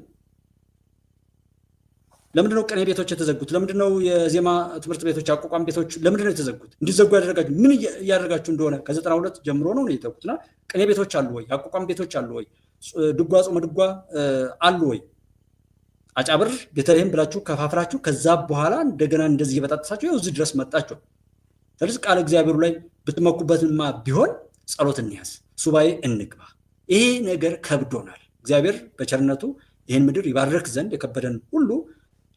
ለምንድነው ቅኔ ቤቶች የተዘጉት? ለምንድነው የዜማ ትምህርት ቤቶች፣ አቋቋም ቤቶች ለምንድነው የተዘጉት? እንዲዘጉ ያደረጋችሁ ምን እያደረጋችሁ እንደሆነ ከ92 ጀምሮ ነው የተዘጉትና ቅኔ ቤቶች አሉ ወይ? አቋቋም ቤቶች አሉ ወይ? ድጓ ጾመ ድጓ አሉ ወይ? አጫብር ቤተልሔም ብላችሁ ከፋፍራችሁ ከዛ በኋላ እንደገና እንደዚህ እየበጣጠሳችሁ ይኸው እዚህ ድረስ መጣችሁ። ስለዚህ ቃል እግዚአብሔሩ ላይ ብትመኩበትማ ቢሆን ጸሎት እንያዝ፣ ሱባኤ እንግባ። ይሄ ነገር ከብዶናል። እግዚአብሔር በቸርነቱ ይህን ምድር ይባርክ ዘንድ የከበደን ሁሉ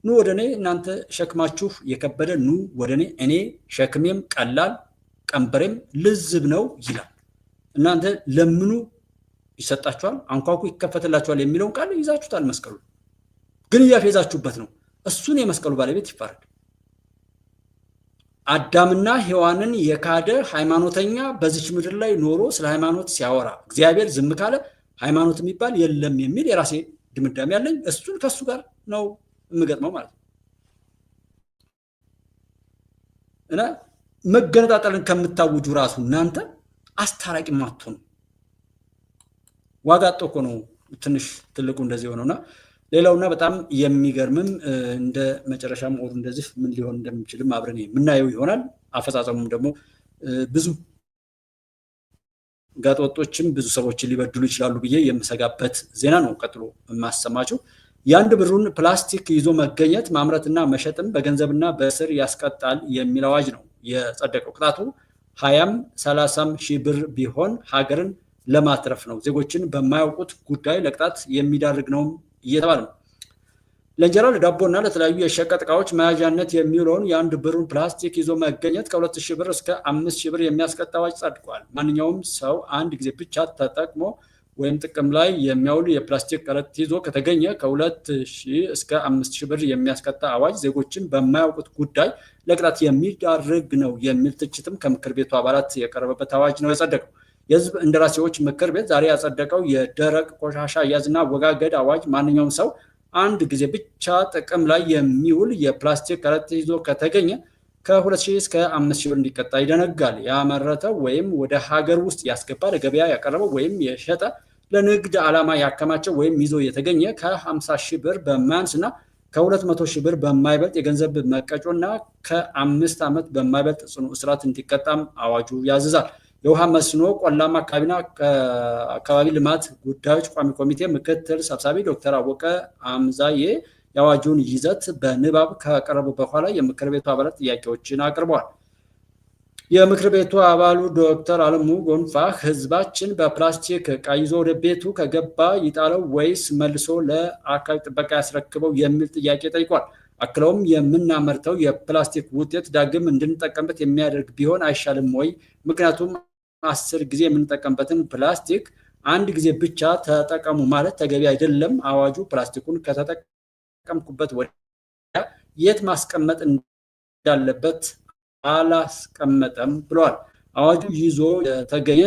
ኑ ወደ እኔ እናንተ ሸክማችሁ የከበደ ኑ ወደ እኔ ሸክሜም ቀላል ቀንበሬም ልዝብ ነው ይላል። እናንተ ለምኑ ይሰጣችኋል፣ አንኳኩ ይከፈትላችኋል የሚለውን ቃል ይዛችሁታል። መስቀሉ ግን እያፌዛችሁበት ነው። እሱን የመስቀሉ ባለቤት ይፋረድ። አዳምና ሔዋንን የካደ ሃይማኖተኛ በዚች ምድር ላይ ኖሮ ስለ ሃይማኖት ሲያወራ እግዚአብሔር ዝም ካለ ሃይማኖት የሚባል የለም የሚል የራሴ ድምዳሜ ያለኝ፣ እሱን ከሱ ጋር ነው የምገጥመው ማለት ነው። እና መገነጣጠልን ከምታውጁ ራሱ እናንተ አስታራቂ ማትሆኑ ዋጋ አጥቶ እኮ ነው ትንሽ ትልቁ እንደዚህ ሆነውና ሌላውና በጣም የሚገርምም እንደ መጨረሻም ኦር እንደዚህ ምን ሊሆን እንደሚችልም አብረን የምናየው ይሆናል። አፈጻጸሙም ደግሞ ብዙ ጋጠወጦችም ብዙ ሰዎችን ሊበድሉ ይችላሉ ብዬ የምሰጋበት ዜና ነው ቀጥሎ የማሰማችሁ። የአንድ ብሩን ፕላስቲክ ይዞ መገኘት ማምረትና መሸጥም በገንዘብና በእስር ያስቀጣል የሚል አዋጅ ነው የጸደቀው። ቅጣቱ 20ም 30ም ሺህ ብር ቢሆን ሀገርን ለማትረፍ ነው። ዜጎችን በማያውቁት ጉዳይ ለቅጣት የሚዳርግ ነው እየተባለ ነው። ለእንጀራ ለዳቦና ለተለያዩ የሸቀጥ ዕቃዎች መያዣነት የሚውለውን የአንድ ብሩን ፕላስቲክ ይዞ መገኘት ከ2000 ብር እስከ 5000 ብር የሚያስቀጣ አዋጅ ጸድቋል። ማንኛውም ሰው አንድ ጊዜ ብቻ ተጠቅሞ ወይም ጥቅም ላይ የሚያውል የፕላስቲክ ከረጢት ይዞ ከተገኘ ከ2000 እስከ 5000 ብር የሚያስቀጣ አዋጅ ዜጎችን በማያውቁት ጉዳይ ለቅጣት የሚዳርግ ነው የሚል ትችትም ከምክር ቤቱ አባላት የቀረበበት አዋጅ ነው የጸደቀው። የህዝብ እንደራሴዎች ምክር ቤት ዛሬ ያጸደቀው የደረቅ ቆሻሻ አያያዝና አወጋገድ አዋጅ ማንኛውም ሰው አንድ ጊዜ ብቻ ጥቅም ላይ የሚውል የፕላስቲክ ከረጢት ይዞ ከተገኘ ከ2000 እስከ 5000 ብር እንዲቀጣ ይደነጋል። ያመረተው ወይም ወደ ሀገር ውስጥ ያስገባ፣ ለገበያ ያቀረበው ወይም የሸጠ፣ ለንግድ ዓላማ ያከማቸው ወይም ይዞ የተገኘ ከ50,000 ብር በማያንስና ከ200,000 ብር በማይበልጥ የገንዘብ መቀጮና ከ5 ዓመት በማይበልጥ ጽኑ እስራት እንዲቀጣም አዋጁ ያዝዛል። የውሃ መስኖ ቆላማ አካባቢና አካባቢ ልማት ጉዳዮች ቋሚ ኮሚቴ ምክትል ሰብሳቢ ዶክተር አወቀ አምዛዬ የአዋጁን ይዘት በንባብ ከቀረቡ በኋላ የምክር ቤቱ አባላት ጥያቄዎችን አቅርበዋል። የምክር ቤቱ አባሉ ዶክተር አለሙ ጎንፋ ህዝባችን በፕላስቲክ ዕቃ ይዞ ወደ ቤቱ ከገባ ይጣለው ወይስ መልሶ ለአካባቢ ጥበቃ ያስረክበው የሚል ጥያቄ ጠይቋል። አክለውም የምናመርተው የፕላስቲክ ውጤት ዳግም እንድንጠቀምበት የሚያደርግ ቢሆን አይሻልም ወይ? ምክንያቱም 10 ጊዜ የምንጠቀምበትን ፕላስቲክ አንድ ጊዜ ብቻ ተጠቀሙ ማለት ተገቢ አይደለም። አዋጁ ፕላስቲኩን ከተጠቀምኩበት ወዲያ የት ማስቀመጥ እንዳለበት አላስቀመጠም ብለዋል። አዋጁ ይዞ የተገኘ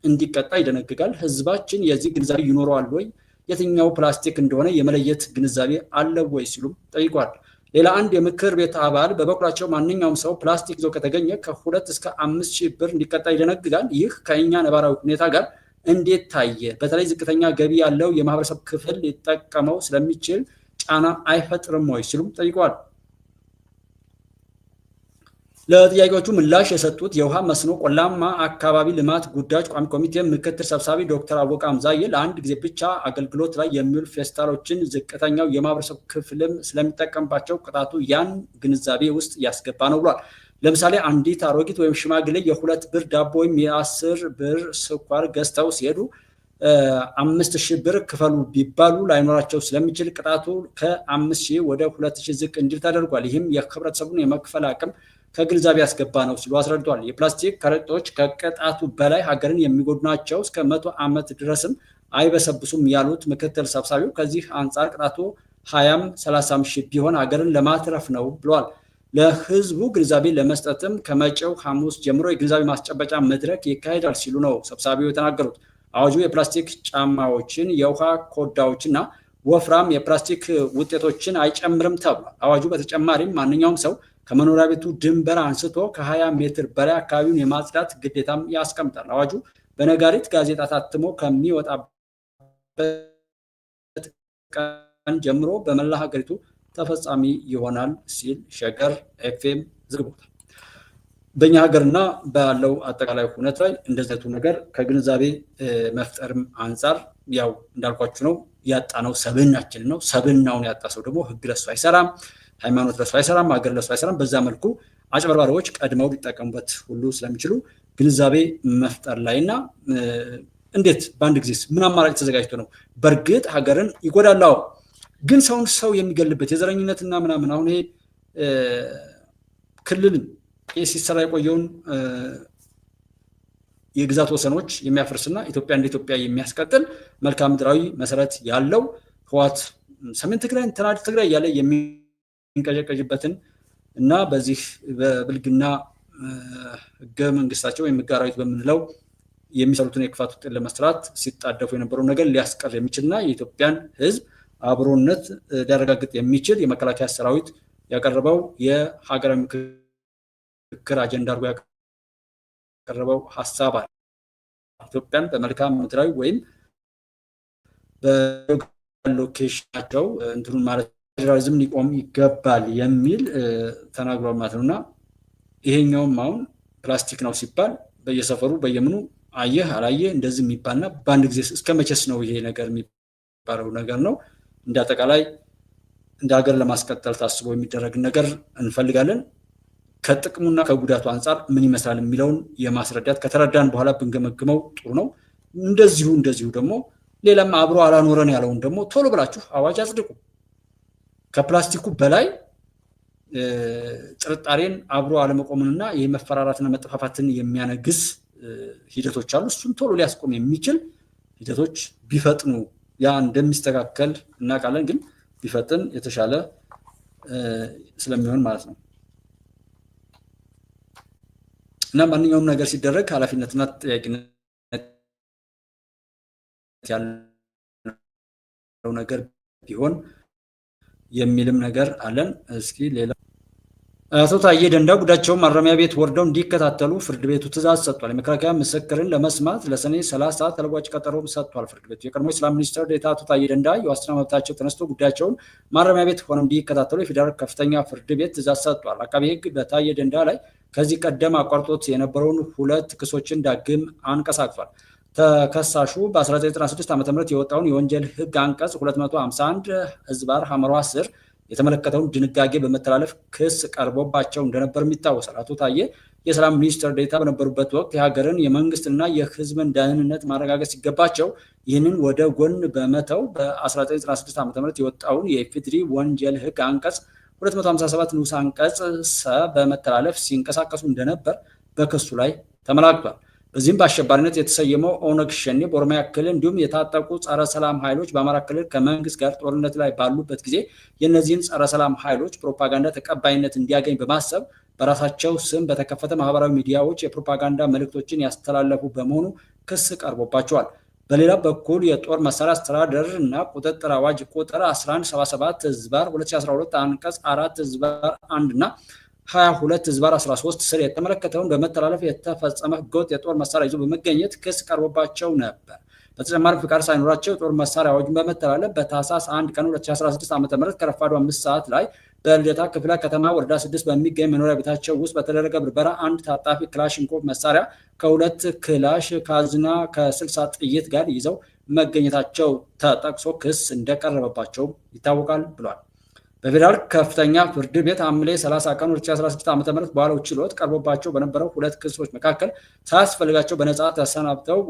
እንዲቀጣ ይደነግጋል። ህዝባችን የዚህ ግንዛቤ ይኖረዋል ወይ? የትኛው ፕላስቲክ እንደሆነ የመለየት ግንዛቤ አለው ወይ ሲሉም ጠይቋል። ሌላ አንድ የምክር ቤት አባል በበኩላቸው ማንኛውም ሰው ፕላስቲክ ይዞ ከተገኘ ከ2 እስከ 5 ሺህ ብር እንዲቀጣ ይደነግጋል። ይህ ከእኛ ነባራዊ ሁኔታ ጋር እንዴት ታየ? በተለይ ዝቅተኛ ገቢ ያለው የማህበረሰብ ክፍል ሊጠቀመው ስለሚችል ጫና አይፈጥርም ወይ ሲሉም ጠይቀዋል። ለጥያቄዎቹ ምላሽ የሰጡት የውሃ መስኖ ቆላማ አካባቢ ልማት ጉዳዮች ቋሚ ኮሚቴ ምክትል ሰብሳቢ ዶክተር አወቀ አምዛዬ ለአንድ ጊዜ ብቻ አገልግሎት ላይ የሚውሉ ፌስታሎችን ዝቅተኛው የማህበረሰብ ክፍልም ስለሚጠቀምባቸው ቅጣቱ ያን ግንዛቤ ውስጥ ያስገባ ነው ብሏል። ለምሳሌ አንዲት አሮጊት ወይም ሽማግሌ የ2 ብር ዳቦ ወይም የ10 ብር ስኳር ገዝተው ሲሄዱ 5000 ብር ክፈሉ ቢባሉ ላይኖራቸው ስለሚችል ቅጣቱ ከ5000 ወደ 2000 ዝቅ እንዲል ተደርጓል። ይህም የህብረተሰቡን የመክፈል አቅም ከግንዛቤ ያስገባ ነው ሲሉ አስረድተዋል። የፕላስቲክ ከረጢቶች ከቅጣቱ በላይ ሀገርን የሚጎዱ ናቸው፣ እስከ 100 ዓመት ድረስም አይበሰብሱም ያሉት ምክትል ሰብሳቢው ከዚህ አንጻር ቅጣቱ 20 30 ሺህ ቢሆን ሀገርን ለማትረፍ ነው ብለዋል። ለህዝቡ ግንዛቤ ለመስጠትም ከመጪው ሐሙስ ጀምሮ የግንዛቤ ማስጨበጫ መድረክ ይካሄዳል ሲሉ ነው ሰብሳቢው የተናገሩት። አዋጁ የፕላስቲክ ጫማዎችን፣ የውሃ ኮዳዎችና ወፍራም የፕላስቲክ ውጤቶችን አይጨምርም ተብሏል። አዋጁ በተጨማሪም ማንኛውም ሰው ከመኖሪያ ቤቱ ድንበር አንስቶ ከ20 ሜትር በላይ አካባቢውን የማጽዳት ግዴታም ያስቀምጣል። አዋጁ በነጋሪት ጋዜጣ ታትሞ ከሚወጣበት ቀን ጀምሮ በመላ ሀገሪቱ ተፈጻሚ ይሆናል ሲል ሸገር ኤፍኤም ዘግቦታል። በእኛ ሀገርና ባለው አጠቃላይ ሁኔታ ላይ እንደዚህ አይነቱ ነገር ከግንዛቤ መፍጠርም አንጻር ያው እንዳልኳችሁ ነው ያጣነው ሰብዕናችን ነው። ሰብዕናውን ያጣ ሰው ደግሞ ህግ ለሱ አይሰራም፣ ሃይማኖት ለሱ አይሰራም፣ ሀገር ለሱ አይሰራም። በዛ መልኩ አጭበርባሪዎች ቀድመው ሊጠቀሙበት ሁሉ ስለሚችሉ ግንዛቤ መፍጠር ላይና እንዴት በአንድ ጊዜ ምን አማራጭ ተዘጋጅቶ ነው? በእርግጥ ሀገርን ይጎዳል፣ ግን ሰውን ሰው የሚገልበት የዘረኝነትና ምናምን አሁን ይሄ ክልልን ሲሰራ የቆየውን የግዛት ወሰኖች የሚያፈርስና ኢትዮጵያ እንደ ኢትዮጵያ የሚያስቀጥል መልክዓ ምድራዊ መሰረት ያለው ህወሓት ሰሜን ትግራይ ተናድ ትግራይ ያለ የሚንቀዠቀዥበትን እና በዚህ በብልግና ህገ መንግስታቸው ወይም ህገ አራዊት በምንለው የሚሰሩትን የክፋት ውጤት ለመስራት ሲጣደፉ የነበረው ነገር ሊያስቀር የሚችልና የኢትዮጵያን ህዝብ አብሮነት ሊያረጋግጥ የሚችል የመከላከያ ሰራዊት ያቀረበው የሀገራዊ ምክክር አጀንዳ አድርጎ ያቀረበው ሀሳብ አለ። ኢትዮጵያን በመልክዓ ምድራዊ ወይም በሎኬሽናቸው እንትኑን ማለት ፌዴራሊዝም ሊቆም ይገባል የሚል ተናግሯል ማለት ነውና ይሄኛውም አሁን ፕላስቲክ ነው ሲባል በየሰፈሩ በየምኑ አየህ አላየህ እንደዚህ የሚባልና በአንድ ጊዜ እስከ መቼስ ነው ይሄ ነገር የሚባለው ነገር ነው። እንደ አጠቃላይ እንደ ሀገር ለማስቀጠል ታስቦ የሚደረግ ነገር እንፈልጋለን። ከጥቅሙና ከጉዳቱ አንጻር ምን ይመስላል የሚለውን የማስረዳት ከተረዳን በኋላ ብንገመግመው ጥሩ ነው። እንደዚሁ ደግሞ ሌላም አብሮ አላኖረን ያለውን ደግሞ ቶሎ ብላችሁ አዋጅ አጽድቁ። ከፕላስቲኩ በላይ ጥርጣሬን አብሮ አለመቆምንና የመፈራራትና መጠፋፋትን የሚያነግስ ሂደቶች አሉ። እሱን ቶሎ ሊያስቆም የሚችል ሂደቶች ቢፈጥኑ ያ እንደሚስተካከል እናውቃለን፣ ግን ቢፈጥን የተሻለ ስለሚሆን ማለት ነው እና ማንኛውም ነገር ሲደረግ ኃላፊነትና ተጠያቂነት ያለው ነገር ቢሆን የሚልም ነገር አለን። እስኪ ሌላ አቶ ታዬ ደንዳ ጉዳያቸውን ማረሚያ ቤት ወርደው እንዲከታተሉ ፍርድ ቤቱ ትዕዛዝ ሰጥቷል። የመከላከያ ምስክርን ለመስማት ለሰኔ 30 ተለዋጭ ቀጠሮ ሰጥቷል ፍርድ ቤቱ። የቀድሞ ሰላም ሚኒስትር ዴኤታ አቶ ታዬ ደንዳ የዋስትና መብታቸው ተነስቶ ጉዳያቸውን ማረሚያ ቤት ሆነው እንዲከታተሉ የፌዴራል ከፍተኛ ፍርድ ቤት ትዕዛዝ ሰጥቷል። አቃቤ ሕግ በታዬ ደንዳ ላይ ከዚህ ቀደም አቋርጦት የነበረውን 2 ክሶችን ዳግም አንቀሳቅሷል። ተከሳሹ በ1996 ዓ.ም የወጣውን የወንጀል ሕግ አንቀጽ 251 ህዝባር ሐመሯ 10 የተመለከተውን ድንጋጌ በመተላለፍ ክስ ቀርቦባቸው እንደነበርም ይታወሳል። አቶ ታዬ የሰላም ሚኒስትር ዴኤታ በነበሩበት ወቅት የሀገርን የመንግስትና የህዝብን ደህንነት ማረጋገጥ ሲገባቸው ይህንን ወደ ጎን በመተው በ1996 ዓ.ም የወጣውን የኢፌዴሪ ወንጀል ሕግ አንቀጽ 257 ንዑስ አንቀጽ ሰ በመተላለፍ ሲንቀሳቀሱ እንደነበር በክሱ ላይ ተመላክቷል። በዚህም በአሸባሪነት የተሰየመው ኦነግ ሸኔ በኦሮሚያ ክልል እንዲሁም የታጠቁ ጸረ ሰላም ኃይሎች በአማራ ክልል ከመንግስት ጋር ጦርነት ላይ ባሉበት ጊዜ የእነዚህን ጸረ ሰላም ኃይሎች ፕሮፓጋንዳ ተቀባይነት እንዲያገኝ በማሰብ በራሳቸው ስም በተከፈተ ማህበራዊ ሚዲያዎች የፕሮፓጋንዳ መልእክቶችን ያስተላለፉ በመሆኑ ክስ ቀርቦባቸዋል። በሌላ በኩል የጦር መሳሪያ አስተዳደር እና ቁጥጥር አዋጅ ቁጥር 1177 ህዝባር 2012 አንቀጽ 4 ህዝባር 1 እና 22 ህዝባር 13 ስር የተመለከተውን በመተላለፍ የተፈጸመ ህገወጥ የጦር መሳሪያ ይዞ በመገኘት ክስ ቀርቦባቸው ነበር። በተጨማሪ ፍቃድ ሳይኖራቸው የጦር መሳሪያ አዋጁን በመተላለፍ በታህሳስ 1 ቀን 2016 ዓ.ም ከረፋዱ 5 ሰዓት ላይ በልደታ ክፍለ ከተማ ወረዳ 6 በሚገኝ መኖሪያ ቤታቸው ውስጥ በተደረገ ብርበራ አንድ ታጣፊ ክላሽንኮቭ መሳሪያ ከ2 ክላሽ ካዝና ከ60 ጥይት ጋር ይዘው መገኘታቸው ተጠቅሶ ክስ እንደቀረበባቸው ይታወቃል ብሏል። በፌዴራል ከፍተኛ ፍርድ ቤት ሐምሌ 30 ቀን 2016 ዓ.ም በዋለው ችሎት ቀርቦባቸው በነበረው ሁለት ክሶች መካከል ሳያስፈልጋቸው በነጻ ተሰናብተው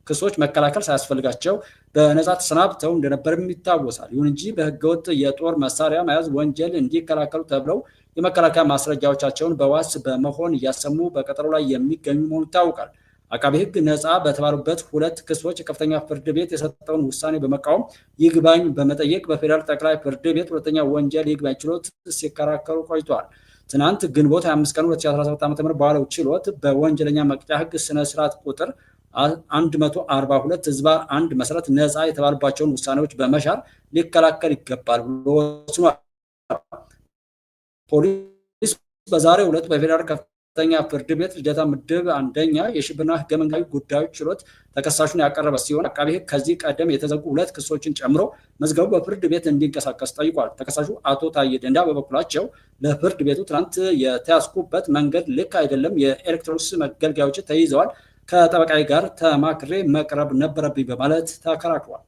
ክሶች መከላከል ሳያስፈልጋቸው በነጻ ተሰናብተው እንደነበርም ይታወሳል። ይሁን እንጂ በህገወጥ የጦር መሳሪያ መያዝ ወንጀል እንዲከላከሉ ተብለው የመከላከያ ማስረጃዎቻቸውን በዋስ በመሆን እያሰሙ በቀጠሮ ላይ የሚገኙ መሆኑ ይታወቃል። አቃቤ ህግ ነጻ በተባሉበት ሁለት ክሶች የከፍተኛ ፍርድ ቤት የሰጠውን ውሳኔ በመቃወም ይግባኝ በመጠየቅ በፌዴራል ጠቅላይ ፍርድ ቤት ሁለተኛ ወንጀል ይግባኝ ችሎት ሲከራከሩ ቆይተዋል። ትናንት ግንቦት 25 ቀን 2017 ዓ.ም በዋለው ችሎት በወንጀለኛ መቅጫ ህግ ስነ ስርዓት ቁጥር 142 ህዝባር 1 መሰረት ነጻ የተባሉባቸውን ውሳኔዎች በመሻር ሊከላከል ይገባል ብሎ ወስኗል። ፖሊስ በዛሬው ዕለት በፌዴራል ከፍተኛ ፍርድ ቤት ልደታ ምድብ አንደኛ የሽብርና ህገ መንግስታዊ ጉዳዮች ችሎት ተከሳሹን ያቀረበ ሲሆን አቃቤ ህግ ከዚህ ቀደም የተዘጉ ሁለት ክሶችን ጨምሮ መዝገቡ በፍርድ ቤት እንዲንቀሳቀስ ጠይቋል። ተከሳሹ አቶ ታዬ ደንዳ በበኩላቸው ለፍርድ ቤቱ ትናንት የተያዝኩበት መንገድ ልክ አይደለም፣ የኤሌክትሮኒክስ መገልገያዎች ተይዘዋል፣ ከጠበቃዬ ጋር ተማክሬ መቅረብ ነበረብኝ በማለት ተከራክሯል።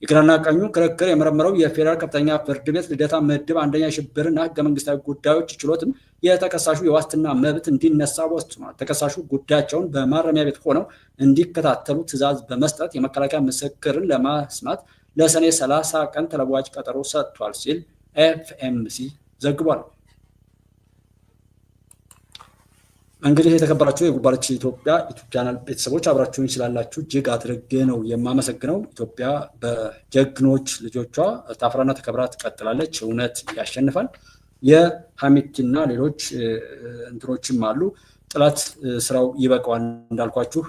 የግራና ቀኙ ክርክር የመረመረው የፌዴራል ከፍተኛ ፍርድ ቤት ልደታ ምድብ አንደኛ የሽብርና ህገ መንግስታዊ ጉዳዮች ችሎትም የተከሳሹ የዋስትና መብት እንዲነሳ ወስኗል። ተከሳሹ ጉዳያቸውን በማረሚያ ቤት ሆነው እንዲከታተሉ ትዕዛዝ በመስጠት የመከላከያ ምስክርን ለማስማት ለሰኔ 30 ቀን ተለዋጭ ቀጠሮ ሰጥቷል ሲል ኤፍኤምሲ ዘግቧል። እንግዲህ የተከበራችሁ የጉባለች ኢትዮጵያ ዩቲዩብ ቻናል ቤተሰቦች አብራችሁን ስላላችሁ እጅግ አድርጌ ነው የማመሰግነው። ኢትዮጵያ በጀግኖች ልጆቿ ታፍራና ተከብራ ትቀጥላለች። እውነት ያሸንፋል። የሐሜትና ሌሎች እንትኖችም አሉ። ጥላት ስራው ይበቃዋል እንዳልኳችሁ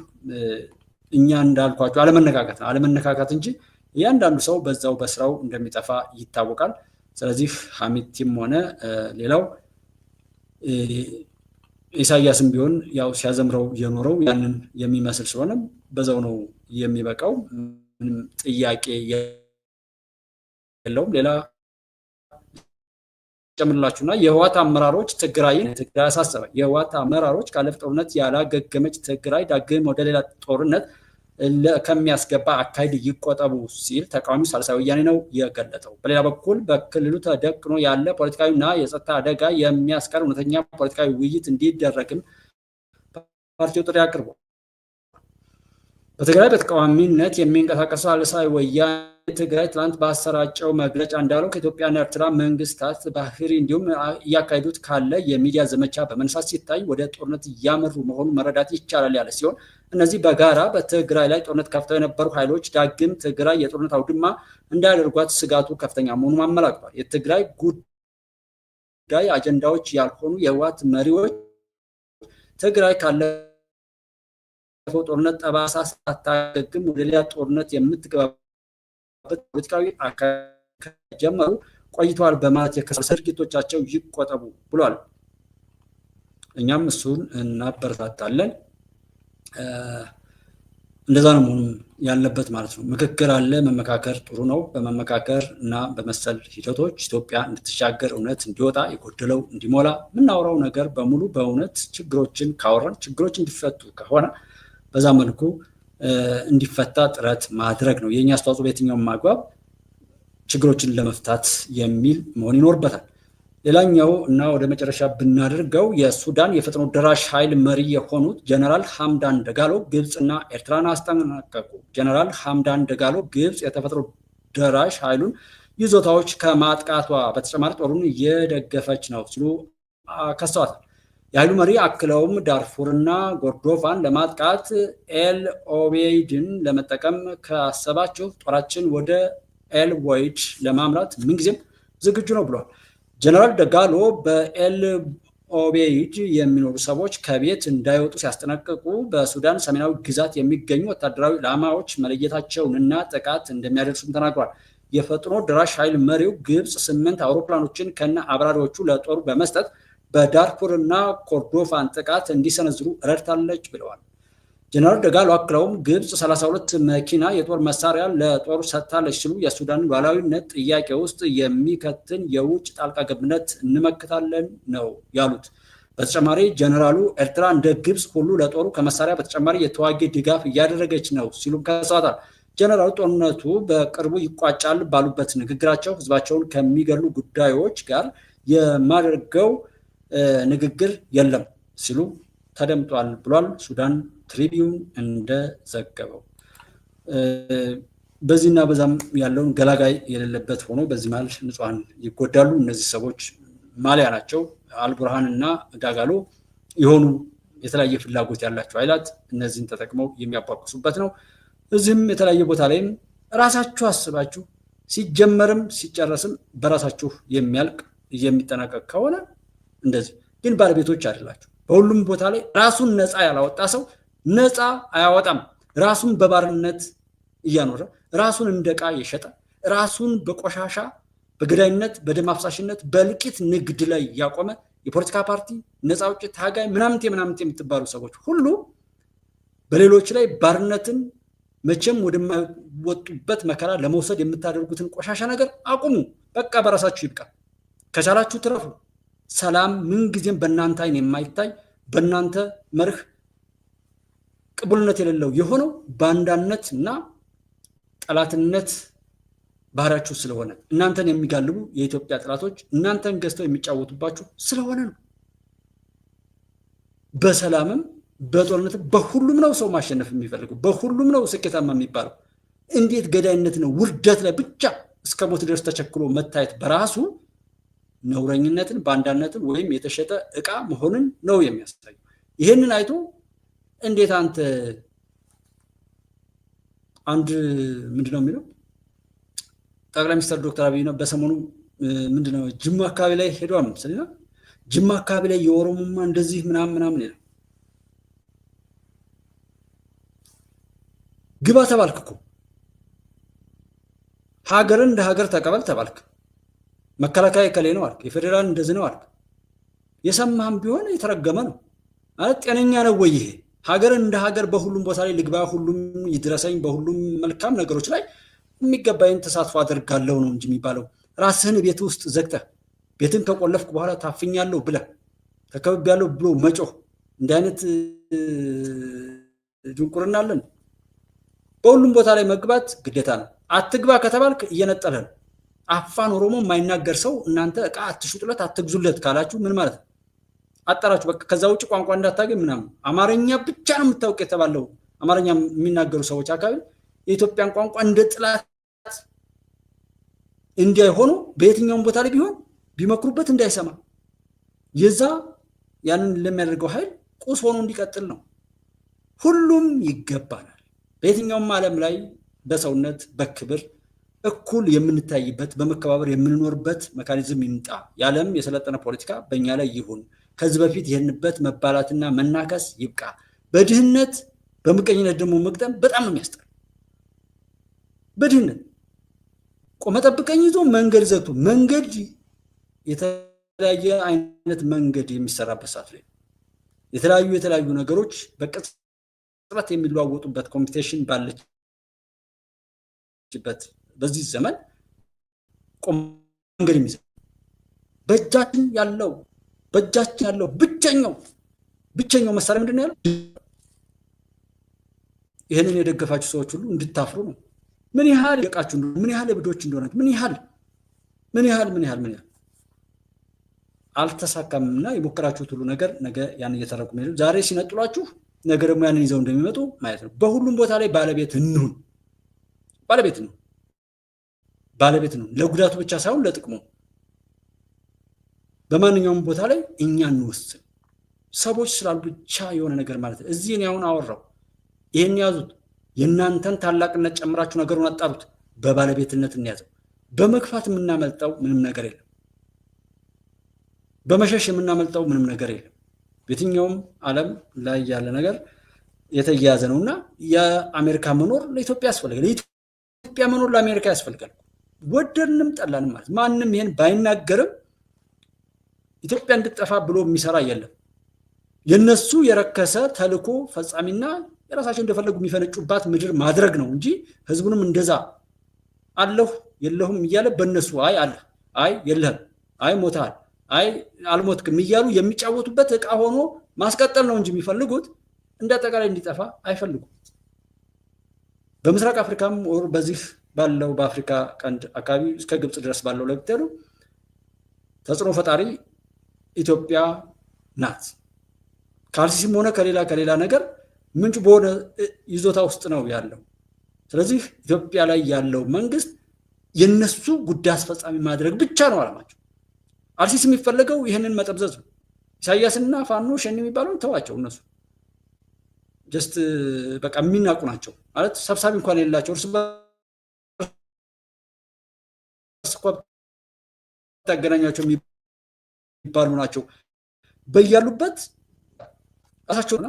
እኛ እንዳልኳችሁ አለመነካካት እንጂ እያንዳንዱ ሰው በዛው በስራው እንደሚጠፋ ይታወቃል። ስለዚህ ሐሜትም ሆነ ሌላው ኢሳያስም ቢሆን ያው ሲያዘምረው የኖረው ያንን የሚመስል ስለሆነ በዛው ነው የሚበቃው። ምንም ጥያቄ የለውም። ሌላ ጨምርላችሁና የህወሓት አመራሮች ትግራይ አሳሰበ። የህወሓት አመራሮች ካለፈ ጦርነት ያላገገመች ትግራይ ዳግም ወደ ሌላ ጦርነት ከሚያስገባ አካሄድ ይቆጠቡ ሲል ተቃዋሚ ሳልሳይ ወያኔ ነው የገለጠው። በሌላ በኩል በክልሉ ተደቅኖ ያለ ፖለቲካዊና የጸጥታ አደጋ የሚያስቀር እውነተኛ ፖለቲካዊ ውይይት እንዲደረግም ፓርቲው ጥሪ አቅርቧል። በትግራይ በተቃዋሚነት የሚንቀሳቀሱ ሳልሳይ ወያኔ ትግራይ ትላንት ባሰራጨው መግለጫ እንዳለው ከኢትዮጵያና ኤርትራ መንግስታት ባህሪ እንዲሁም እያካሄዱት ካለ የሚዲያ ዘመቻ በመነሳት ሲታይ ወደ ጦርነት እያመሩ መሆኑን መረዳት ይቻላል ያለ ሲሆን እነዚህ በጋራ በትግራይ ላይ ጦርነት ከፍተው የነበሩ ኃይሎች ዳግም ትግራይ የጦርነት አውድማ እንዳያደርጓት ስጋቱ ከፍተኛ መሆኑን አመላክቷል። የትግራይ ጉዳይ አጀንዳዎች ያልሆኑ የህወሓት መሪዎች ትግራይ ካለፈው ጦርነት ጠባሳ ሳታገግም ወደ ሌላ ጦርነት የምትገባበት ፖለቲካዊ አካሄድ ከጀመሩ ቆይተዋል በማለት የከሰሱ ድርጊቶቻቸው ይቆጠቡ ብሏል። እኛም እሱን እናበረታታለን። እንደዛ ነው መሆኑ ያለበት ማለት ነው። ምክክር አለ፣ መመካከር ጥሩ ነው። በመመካከር እና በመሰል ሂደቶች ኢትዮጵያ እንድትሻገር እውነት እንዲወጣ የጎደለው እንዲሞላ የምናወራው ነገር በሙሉ በእውነት ችግሮችን ካወራን ችግሮች እንዲፈቱ ከሆነ በዛ መልኩ እንዲፈታ ጥረት ማድረግ ነው የኛ አስተዋጽኦ። በየትኛውም ማግባብ ችግሮችን ለመፍታት የሚል መሆን ይኖርበታል። ሌላኛው እና ወደ መጨረሻ ብናደርገው የሱዳን የፈጥኖ ደራሽ ኃይል መሪ የሆኑት ጀነራል ሐምዳን ደጋሎ ግብፅና ኤርትራን አስጠነቀቁ። ጀነራል ሐምዳን ደጋሎ ግብፅ የተፈጥኖ ደራሽ ኃይሉን ይዞታዎች ከማጥቃቷ በተጨማሪ ጦሩን እየደገፈች ነው ሲሉ ከሰዋል። የኃይሉ መሪ አክለውም ዳርፉርና ጎርዶፋን ለማጥቃት ኤል ኦቤይድን ለመጠቀም ካሰባችሁ ጦራችን ወደ ኤል ወይድ ለማምራት ምንጊዜም ዝግጁ ነው ብሏል። ጀነራል ደጋሎ በኤል ኦቤይድ የሚኖሩ ሰዎች ከቤት እንዳይወጡ ሲያስጠነቅቁ በሱዳን ሰሜናዊ ግዛት የሚገኙ ወታደራዊ ኢላማዎች መለየታቸውንና ጥቃት እንደሚያደርሱም ተናግሯል። የፈጥኖ ደራሽ ኃይል መሪው ግብፅ 8 አውሮፕላኖችን ከነ አብራሪዎቹ ለጦሩ በመስጠት በዳርፉር እና ኮርዶፋን ጥቃት እንዲሰነዝሩ ረድታለች ብለዋል። ጀነራል ደጋሎ አክለውም ግብፅ 32 መኪና የጦር መሳሪያ ለጦሩ ሰጥታለች ሲሉ የሱዳን ሉዓላዊነት ጥያቄ ውስጥ የሚከትን የውጭ ጣልቃ ገብነት እንመክታለን ነው ያሉት። በተጨማሪ ጀነራሉ ኤርትራ እንደ ግብፅ ሁሉ ለጦሩ ከመሳሪያ በተጨማሪ የተዋጊ ድጋፍ እያደረገች ነው ሲሉ ከሰዋታል። ጀነራሉ ጦርነቱ በቅርቡ ይቋጫል ባሉበት ንግግራቸው ህዝባቸውን ከሚገሉ ጉዳዮች ጋር የማደርገው ንግግር የለም ሲሉ ተደምጧል ብሏል። ሱዳን ትሪቢዩን እንደዘገበው በዚህና በዛም ያለውን ገላጋይ የሌለበት ሆኖ በዚህ መሃል ንጹሃን ይጎዳሉ። እነዚህ ሰዎች ማሊያ ናቸው። አልቡርሃን እና ዳጋሎ የሆኑ የተለያየ ፍላጎት ያላቸው ኃይላት እነዚህን ተጠቅመው የሚያባቅሱበት ነው። እዚህም የተለያየ ቦታ ላይም ራሳችሁ አስባችሁ ሲጀመርም ሲጨረስም በራሳችሁ የሚያልቅ የሚጠናቀቅ ከሆነ እንደዚህ ግን ባለቤቶች አይደላችሁ። በሁሉም ቦታ ላይ ራሱን ነፃ ያላወጣ ሰው ነፃ አያወጣም። ራሱን በባርነት እያኖረ ራሱን እንደ ዕቃ የሸጠ ራሱን በቆሻሻ በገዳይነት በደም አፍሳሽነት በልቂት ንግድ ላይ ያቆመ የፖለቲካ ፓርቲ ነፃ አውጪ ታጋይ ምናምንቴ የምትባሉ ሰዎች ሁሉ በሌሎች ላይ ባርነትን መቼም ወደማይወጡበት መከራ ለመውሰድ የምታደርጉትን ቆሻሻ ነገር አቁሙ። በቃ በራሳችሁ ይብቃ። ከቻላችሁ ትረፉ። ሰላም ምንጊዜም በእናንተ አይን የማይታይ በእናንተ መርህ ቅቡልነት የሌለው የሆነው ባንዳነት እና ጠላትነት ባህሪያችሁ ስለሆነ እናንተን የሚጋልቡ የኢትዮጵያ ጠላቶች እናንተን ገዝተው የሚጫወቱባችሁ ስለሆነ ነው። በሰላምም በጦርነትም በሁሉም ነው ሰው ማሸነፍ የሚፈልገው፣ በሁሉም ነው ስኬታማ የሚባለው። እንዴት ገዳይነት ነው ውርደት ላይ ብቻ እስከ ሞት ድረስ ተቸክሎ መታየት በራሱ ነውረኝነትን ባንዳነትን ወይም የተሸጠ ዕቃ መሆንን ነው የሚያሳየው። ይህንን አይቶ እንዴት አንተ አንድ ምንድነው የሚለው ጠቅላይ ሚኒስትር ዶክተር አብይ ነው በሰሞኑ ምንድነው ጅማ አካባቢ ላይ ሄዷል መሰለኝ። ጅማ አካባቢ ላይ የኦሮሞማ እንደዚህ ምናምን ይላል። ግባ ተባልክ እኮ ሀገርን እንደ ሀገር ተቀበል ተባልክ። መከላከያ ከሌ ነው አልክ። የፌዴራል እንደዚህ ነው አልክ። የሰማህም ቢሆን የተረገመ ነው ማለት ጤነኛ ነው ወይ? ይሄ ሀገርን እንደ ሀገር በሁሉም ቦታ ላይ ልግባ፣ ሁሉም ይድረሰኝ፣ በሁሉም መልካም ነገሮች ላይ የሚገባኝን ተሳትፎ አደርጋለሁ ነው እንጂ የሚባለው ራስህን ቤት ውስጥ ዘግተህ ቤትን ከቆለፍክ በኋላ ታፍኛለሁ ብለህ ተከብቤያለሁ ብሎ መጮህ እንዲህ አይነት ድንቁርና አለን። በሁሉም ቦታ ላይ መግባት ግዴታ ነው። አትግባ ከተባልክ እየነጠለ ነው። አፋን ኦሮሞ የማይናገር ሰው እናንተ ዕቃ አትሽጡለት አትግዙለት ካላችሁ ምን ማለት ነው? አጠራችሁ በቃ። ከዛ ውጭ ቋንቋ እንዳታገኝ ምናምን አማርኛ ብቻ ነው የምታውቅ የተባለው አማርኛ የሚናገሩ ሰዎች አካባቢ የኢትዮጵያን ቋንቋ እንደ ጥላት እንዳይሆኑ በየትኛውም ቦታ ላይ ቢሆን ቢመክሩበት እንዳይሰማ የዛ ያንን ለሚያደርገው ኃይል ቁስ ሆኖ እንዲቀጥል ነው። ሁሉም ይገባናል። በየትኛውም ዓለም ላይ በሰውነት በክብር እኩል የምንታይበት በመከባበር የምንኖርበት ሜካኒዝም ይምጣ። የዓለም የሰለጠነ ፖለቲካ በእኛ ላይ ይሁን። ከዚህ በፊት ይሄንበት መባላትና መናከስ ይብቃ። በድህነት በምቀኝነት ደግሞ መግጠም በጣም ነው የሚያስጠላ። በድህነት ቆመ ጠብቀኝ ይዞ መንገድ ዘግቶ መንገድ የተለያየ አይነት መንገድ የሚሰራበት ሰዓት ላይ የተለያዩ ነገሮች በቅጽበት የሚለዋወጡበት ኮምፒቲሽን ባለችበት በዚህ ዘመን ቆመ መንገድ የሚዘግ በእጃችን ያለው ብቸኛው መሳሪያ ምንድን ነው ያለው? ይህንን የደገፋችሁ ሰዎች ሁሉ እንድታፍሩ ነው። ምን ያህል የቃችሁ እንደሆነ ምን ያህል እብዶች እንደሆነ ምን ያህል አልተሳካምና የሞከራችሁት ሁሉ ነገር ነገ ያን እየተረኩ ነው። ዛሬ ሲነጥሏችሁ ነገ ደግሞ ያንን ይዘው እንደሚመጡ ማየት ነው። በሁሉም ቦታ ላይ ባለቤት እንሁን። ባለቤት ነው። ለጉዳቱ ብቻ ሳይሆን ለጥቅሙ በማንኛውም ቦታ ላይ እኛ እንወስን። ሰዎች ስላሉ ብቻ የሆነ ነገር ማለት ነው። እዚህ እኔ አሁን አወራው ይሄን ያዙት፣ የእናንተን ታላቅነት ጨምራችሁ ነገሩን አጣሩት፣ በባለቤትነት እንያዘው። በመክፋት የምናመልጠው ምንም ነገር የለም። በመሸሽ የምናመልጠው ምንም ነገር የለም። የትኛውም ዓለም ላይ ያለ ነገር የተያያዘ ነውና የአሜሪካ መኖር ለኢትዮጵያ ያስፈልጋል። የኢትዮጵያ መኖር ለአሜሪካ ያስፈልጋል። ወደድንም ጠላንም ማለት ማንም ይሄን ባይናገርም ኢትዮጵያ እንድትጠፋ ብሎ የሚሰራ የለም። የነሱ የረከሰ ተልኮ ፈጻሚና የራሳቸው እንደፈለጉ የሚፈነጩባት ምድር ማድረግ ነው እንጂ ህዝቡንም እንደዛ አለሁ የለሁም እያለ በእነሱ አይ አለ አይ የለህም አይ ሞታል አይ አልሞትክም እያሉ የሚጫወቱበት ዕቃ ሆኖ ማስቀጠል ነው እንጂ የሚፈልጉት እንደ አጠቃላይ እንዲጠፋ አይፈልጉም። በምስራቅ አፍሪካም በዚህ ባለው በአፍሪካ ቀንድ አካባቢ እስከ ግብጽ ድረስ ባለው ላይ ብትሄዱ ተጽዕኖ ፈጣሪ ኢትዮጵያ ናት። ከአልሲሲም ሆነ ከሌላ ነገር ምንጭ በሆነ ይዞታ ውስጥ ነው ያለው። ስለዚህ ኢትዮጵያ ላይ ያለው መንግስት የነሱ ጉዳይ አስፈጻሚ ማድረግ ብቻ ነው አላማቸው። አልሲሲ የሚፈለገው ይህንን መጠምዘዝ ነው። ኢሳያስና ፋኖ ሸኔ የሚባለው ተዋቸው። እነሱ ጀስት በቃ የሚናቁ ናቸው ማለት ሰብሳቢ እንኳን የሌላቸው እርስ በርስ ታገናኛቸው የሚባሉ ናቸው። በያሉበት ራሳቸውና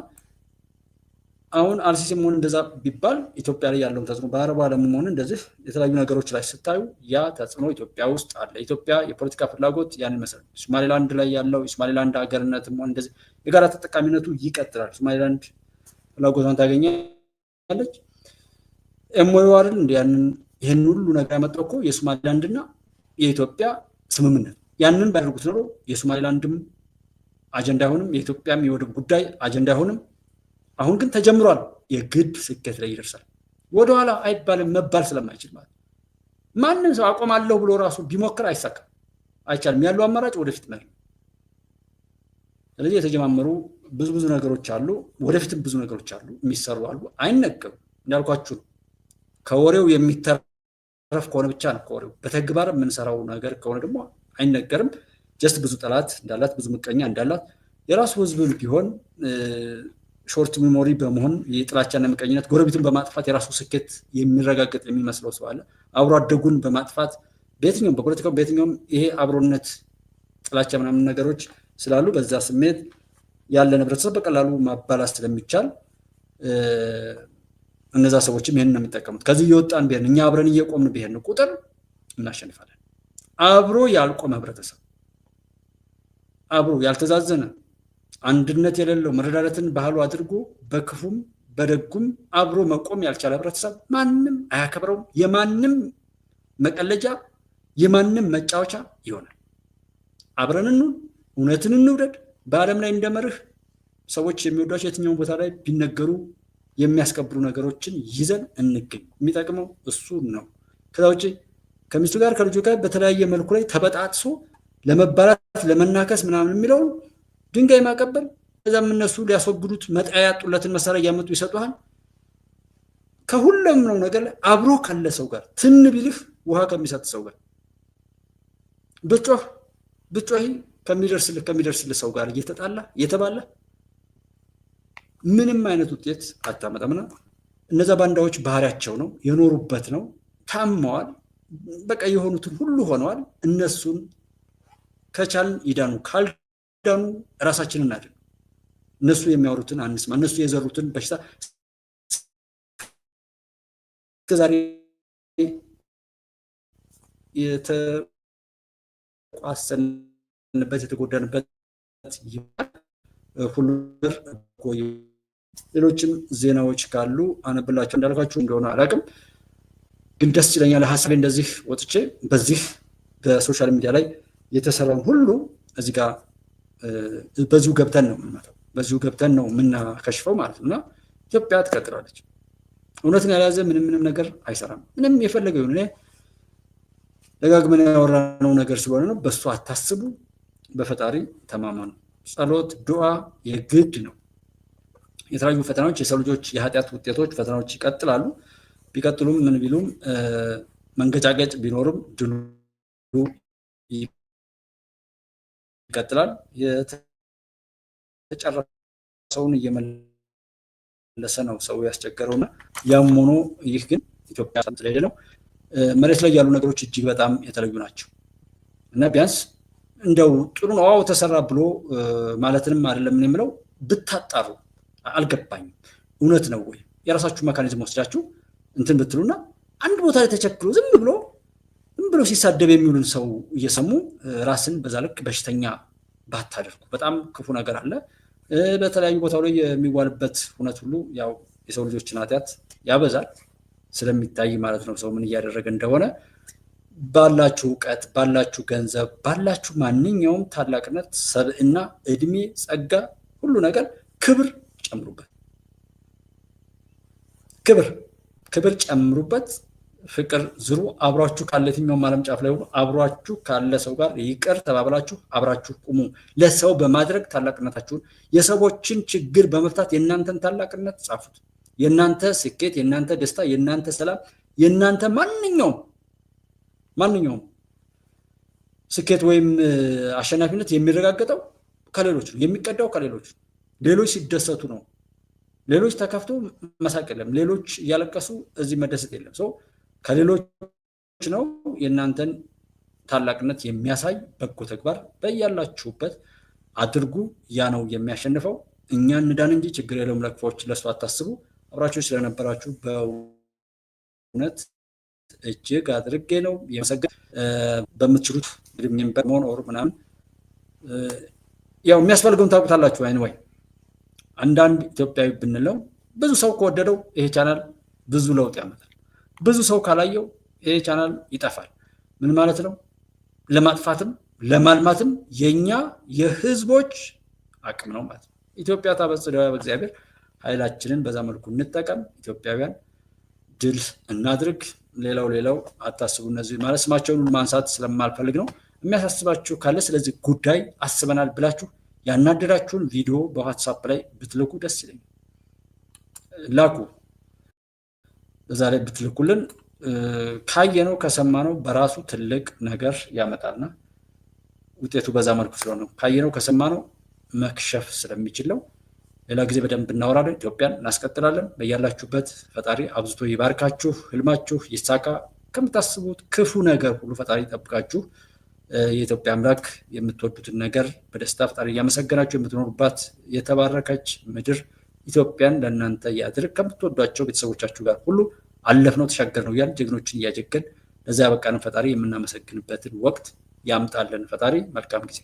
አሁን አልሲሲም ሆነ እንደዛ ቢባል ኢትዮጵያ ላይ ያለው ተጽዕኖ በአረቡ ዓለም ሆነ እንደዚህ የተለያዩ ነገሮች ላይ ስታዩ ያ ተጽዕኖ ኢትዮጵያ ውስጥ አለ። ኢትዮጵያ የፖለቲካ ፍላጎት ያን መሰረት ሶማሌላንድ ላይ ያለው የሶማሌላንድ ሀገርነትም ሆነ እንደዚህ የጋራ ተጠቃሚነቱ ይቀጥላል። ሶማሌላንድ ፍላጎቷን ታገኛለች። ኤምኦዩ አይደል እንደ ይሄን ሁሉ ነገር ያመጣው እኮ የሶማሌላንድና የኢትዮጵያ ስምምነት። ያንን ባደረጉት ነው የሶማሌላንድም አጀንዳ አይሆንም፣ የኢትዮጵያም የወደብ ጉዳይ አጀንዳ አይሆንም። አሁን ግን ተጀምሯል። የግድ ስኬት ላይ ይደርሳል። ወደኋላ አይባልም መባል ስለማይችል ማለት ማንም ሰው አቆማለሁ ብሎ ራሱ ቢሞክር አይሳካም፣ አይቻልም። ያለው አማራጭ ወደፊት መሄድ። ስለዚህ የተጀማመሩ ብዙ ነገሮች አሉ፣ ወደፊትም ብዙ ነገሮች አሉ፣ የሚሰሩ አሉ። አይነገሩም እንዳልኳችሁ ነው። ከወሬው የሚተረፍ ከሆነ ብቻ ነው ከወሬው። በተግባር የምንሰራው ነገር ከሆነ ደግሞ አይነገርም። ጀስት ብዙ ጠላት እንዳላት ብዙ ምቀኛ እንዳላት የራሱ ህዝብን ቢሆን ሾርት ሜሞሪ በመሆን የጥላቻና ምቀኝነት ጎረቤቱን በማጥፋት የራሱ ስኬት የሚረጋገጥ የሚመስለው ሰው አለ። አብሮ አደጉን በማጥፋት በየትኛውም በፖለቲካው በየትኛውም ይሄ አብሮነት ጥላቻ ምናምን ነገሮች ስላሉ በዛ ስሜት ያለ ህብረተሰብ በቀላሉ ማባላት ስለሚቻል እነዛ ሰዎችም ይሄንን ነው የሚጠቀሙት። ከዚህ እየወጣን ቢሄን እኛ አብረን እየቆምን ቢሄን ቁጥር እናሸንፋለን። አብሮ ያልቆመ ህብረተሰብ አብሮ ያልተዛዘነ አንድነት የሌለው መረዳዳትን ባህሉ አድርጎ በክፉም በደጉም አብሮ መቆም ያልቻለ ህብረተሰብ ማንም አያከብረውም። የማንም መቀለጃ የማንም መጫወቻ ይሆናል። አብረን እንሁን፣ እውነትን እንውደድ። በዓለም ላይ እንደመርህ ሰዎች የሚወዷቸው የትኛውን ቦታ ላይ ቢነገሩ የሚያስከብሩ ነገሮችን ይዘን እንገኝ። የሚጠቅመው እሱ ነው። ከዛ ውጭ ከሚስቱ ጋር ከልጁ ጋር በተለያየ መልኩ ላይ ተበጣጥሶ ለመባላት ለመናከስ ምናምን የሚለውን ድንጋይ ማቀበል፣ ከዛም እነሱ ሊያስወግዱት መጣያ ያጡለትን መሳሪያ እያመጡ ይሰጡሃል። ከሁሉም ነው ነገር ላይ አብሮ ካለ ሰው ጋር ትን ቢልህ ውሃ ከሚሰጥ ሰው ጋር ብጮህ ከሚደርስልህ ሰው ጋር እየተጣላ እየተባለ ምንም አይነት ውጤት አታመጣምና እነዛ ባንዳዎች ባህሪያቸው ነው፣ የኖሩበት ነው፣ ታመዋል። በቃ የሆኑትን ሁሉ ሆነዋል። እነሱን ከቻልን ይዳኑ፣ ካልዳኑ ራሳችንን እናድን። እነሱ የሚያወሩትን አንስማ። እነሱ የዘሩትን በሽታ እስከዛሬ የተቋሰንበት የተጎዳንበት ሁሉ ሌሎችም ዜናዎች ካሉ አነብላቸው። እንዳልኳችሁ እንደሆነ አላውቅም፣ ግን ደስ ይለኛል ሀሳቤ እንደዚህ ወጥቼ በዚህ በሶሻል ሚዲያ ላይ የተሰራውን ሁሉ እዚህ ጋር በዚሁ ገብተን ነው የምንመጣው፣ በዚሁ ገብተን ነው የምናከሽፈው ማለት ነው። እና ኢትዮጵያ ትቀጥላለች። እውነትን ያልያዘ ምንም ነገር አይሰራም። ምንም የፈለገው ይሁን። ደጋግመን ያወራነው ነገር ስለሆነ ነው። በእሱ አታስቡ፣ በፈጣሪ ተማመኑ። ጸሎት፣ ዱዓ የግድ ነው። የተለያዩ ፈተናዎች፣ የሰው ልጆች የኃጢአት ውጤቶች ፈተናዎች ይቀጥላሉ። ቢቀጥሉም ምን ቢሉም መንገጫገጭ ቢኖርም ድሉ ይቀጥላል። የተጨረሰውን እየመለሰ ነው ሰው ያስቸገረውና ያም ሆኖ ይህ ግን ኢትዮጵያ ስለሌለ ነው። መሬት ላይ ያሉ ነገሮች እጅግ በጣም የተለዩ ናቸው እና ቢያንስ እንደው ጥሩ ነው አዎ ተሰራ ብሎ ማለትንም አይደለም የምለው ብታጣሩ አልገባኝም። እውነት ነው ወይ የራሳችሁ መካኒዝም ወስዳችሁ እንትን ብትሉና አንድ ቦታ ላይ ተቸክሎ ዝም ብሎ ሲሳደብ የሚውልን ሰው እየሰሙ ራስን በዛ ልክ በሽተኛ ባታደርጉ በጣም ክፉ ነገር አለ። በተለያዩ ቦታው ላይ የሚዋልበት እውነት ሁሉ ያው የሰው ልጆችን ኃጢአት ያበዛል ስለሚታይ ማለት ነው። ሰው ምን እያደረገ እንደሆነ ባላችሁ እውቀት፣ ባላችሁ ገንዘብ፣ ባላችሁ ማንኛውም ታላቅነት፣ ሰብዕና፣ እድሜ፣ ጸጋ፣ ሁሉ ነገር ክብር ጨምሩበት። ክብር ጨምሩበት። ፍቅር ዝሩ። አብራችሁ ካለ የትኛውም ዓለም ጫፍ ላይ ሁሉ አብራችሁ ካለ ሰው ጋር ይቅር ተባብላችሁ አብራችሁ ቁሙ። ለሰው በማድረግ ታላቅነታችሁን፣ የሰዎችን ችግር በመፍታት የእናንተን ታላቅነት ጻፉት። የእናንተ ስኬት፣ የእናንተ ደስታ፣ የእናንተ ሰላም፣ የእናንተ ማንኛውም ስኬት ወይም አሸናፊነት የሚረጋገጠው ከሌሎች ነው፣ የሚቀዳው ከሌሎች። ሌሎች ሲደሰቱ ነው። ሌሎች ተከፍቶ መሳቅ የለም። ሌሎች እያለቀሱ እዚህ መደሰት የለም። ሰው ከሌሎች ነው። የእናንተን ታላቅነት የሚያሳይ በጎ ተግባር በያላችሁበት አድርጉ። ያ ነው የሚያሸንፈው። እኛ እንዳን እንጂ ችግር የለውም። ለክፎች ለሱ አታስቡ። አብራችሁ ስለነበራችሁ በእውነት እጅግ አድርጌ ነው የመሰገን። በምትችሉት ሜምበር መሆን ኦር ምናምን ያው የሚያስፈልገውን ታውቁታላችሁ። ወይ አንዳንድ ኢትዮጵያዊ ብንለው ብዙ ሰው ከወደደው ይሄ ቻናል ብዙ ለውጥ ያመጣል። ብዙ ሰው ካላየው ይሄ ቻናል ይጠፋል። ምን ማለት ነው? ለማጥፋትም ለማልማትም የኛ የህዝቦች አቅም ነው ማለት ነው። ኢትዮጵያ ታበጽሕዋ በእግዚአብሔር። ኃይላችንን በዛ መልኩ እንጠቀም። ኢትዮጵያውያን ድል እናድርግ። ሌላው አታስቡ። እነዚህ ማለት ስማቸውን ማንሳት ስለማልፈልግ ነው። የሚያሳስባችሁ ካለ ስለዚህ ጉዳይ አስበናል ብላችሁ ያናደዳችሁን ቪዲዮ በዋትስአፕ ላይ ብትልኩ ደስ ይለኛል። ላኩ። በዛ ላይ ብትልኩልን ካየነው ከሰማነው በራሱ ትልቅ ነገር ያመጣልና ውጤቱ በዛ መልኩ ስለሆነ ካየነው ከሰማነው መክሸፍ ስለሚችል ነው። ሌላ ጊዜ በደንብ እናወራለን። ኢትዮጵያን እናስቀጥላለን። በያላችሁበት ፈጣሪ አብዝቶ ይባርካችሁ። ህልማችሁ ይሳካ። ከምታስቡት ክፉ ነገር ሁሉ ፈጣሪ ይጠብቃችሁ። የኢትዮጵያ አምላክ የምትወዱትን ነገር በደስታ ፈጣሪ እያመሰገናችሁ የምትኖሩባት የተባረከች ምድር ኢትዮጵያን ለእናንተ ያድርግ። ከምትወዷቸው ቤተሰቦቻችሁ ጋር ሁሉ አለፍነው ተሻገርነው እያልን ጀግኖችን እያጀገን ለዚያ ያበቃንን ፈጣሪ የምናመሰግንበትን ወቅት ያምጣልን። ፈጣሪ መልካም ጊዜ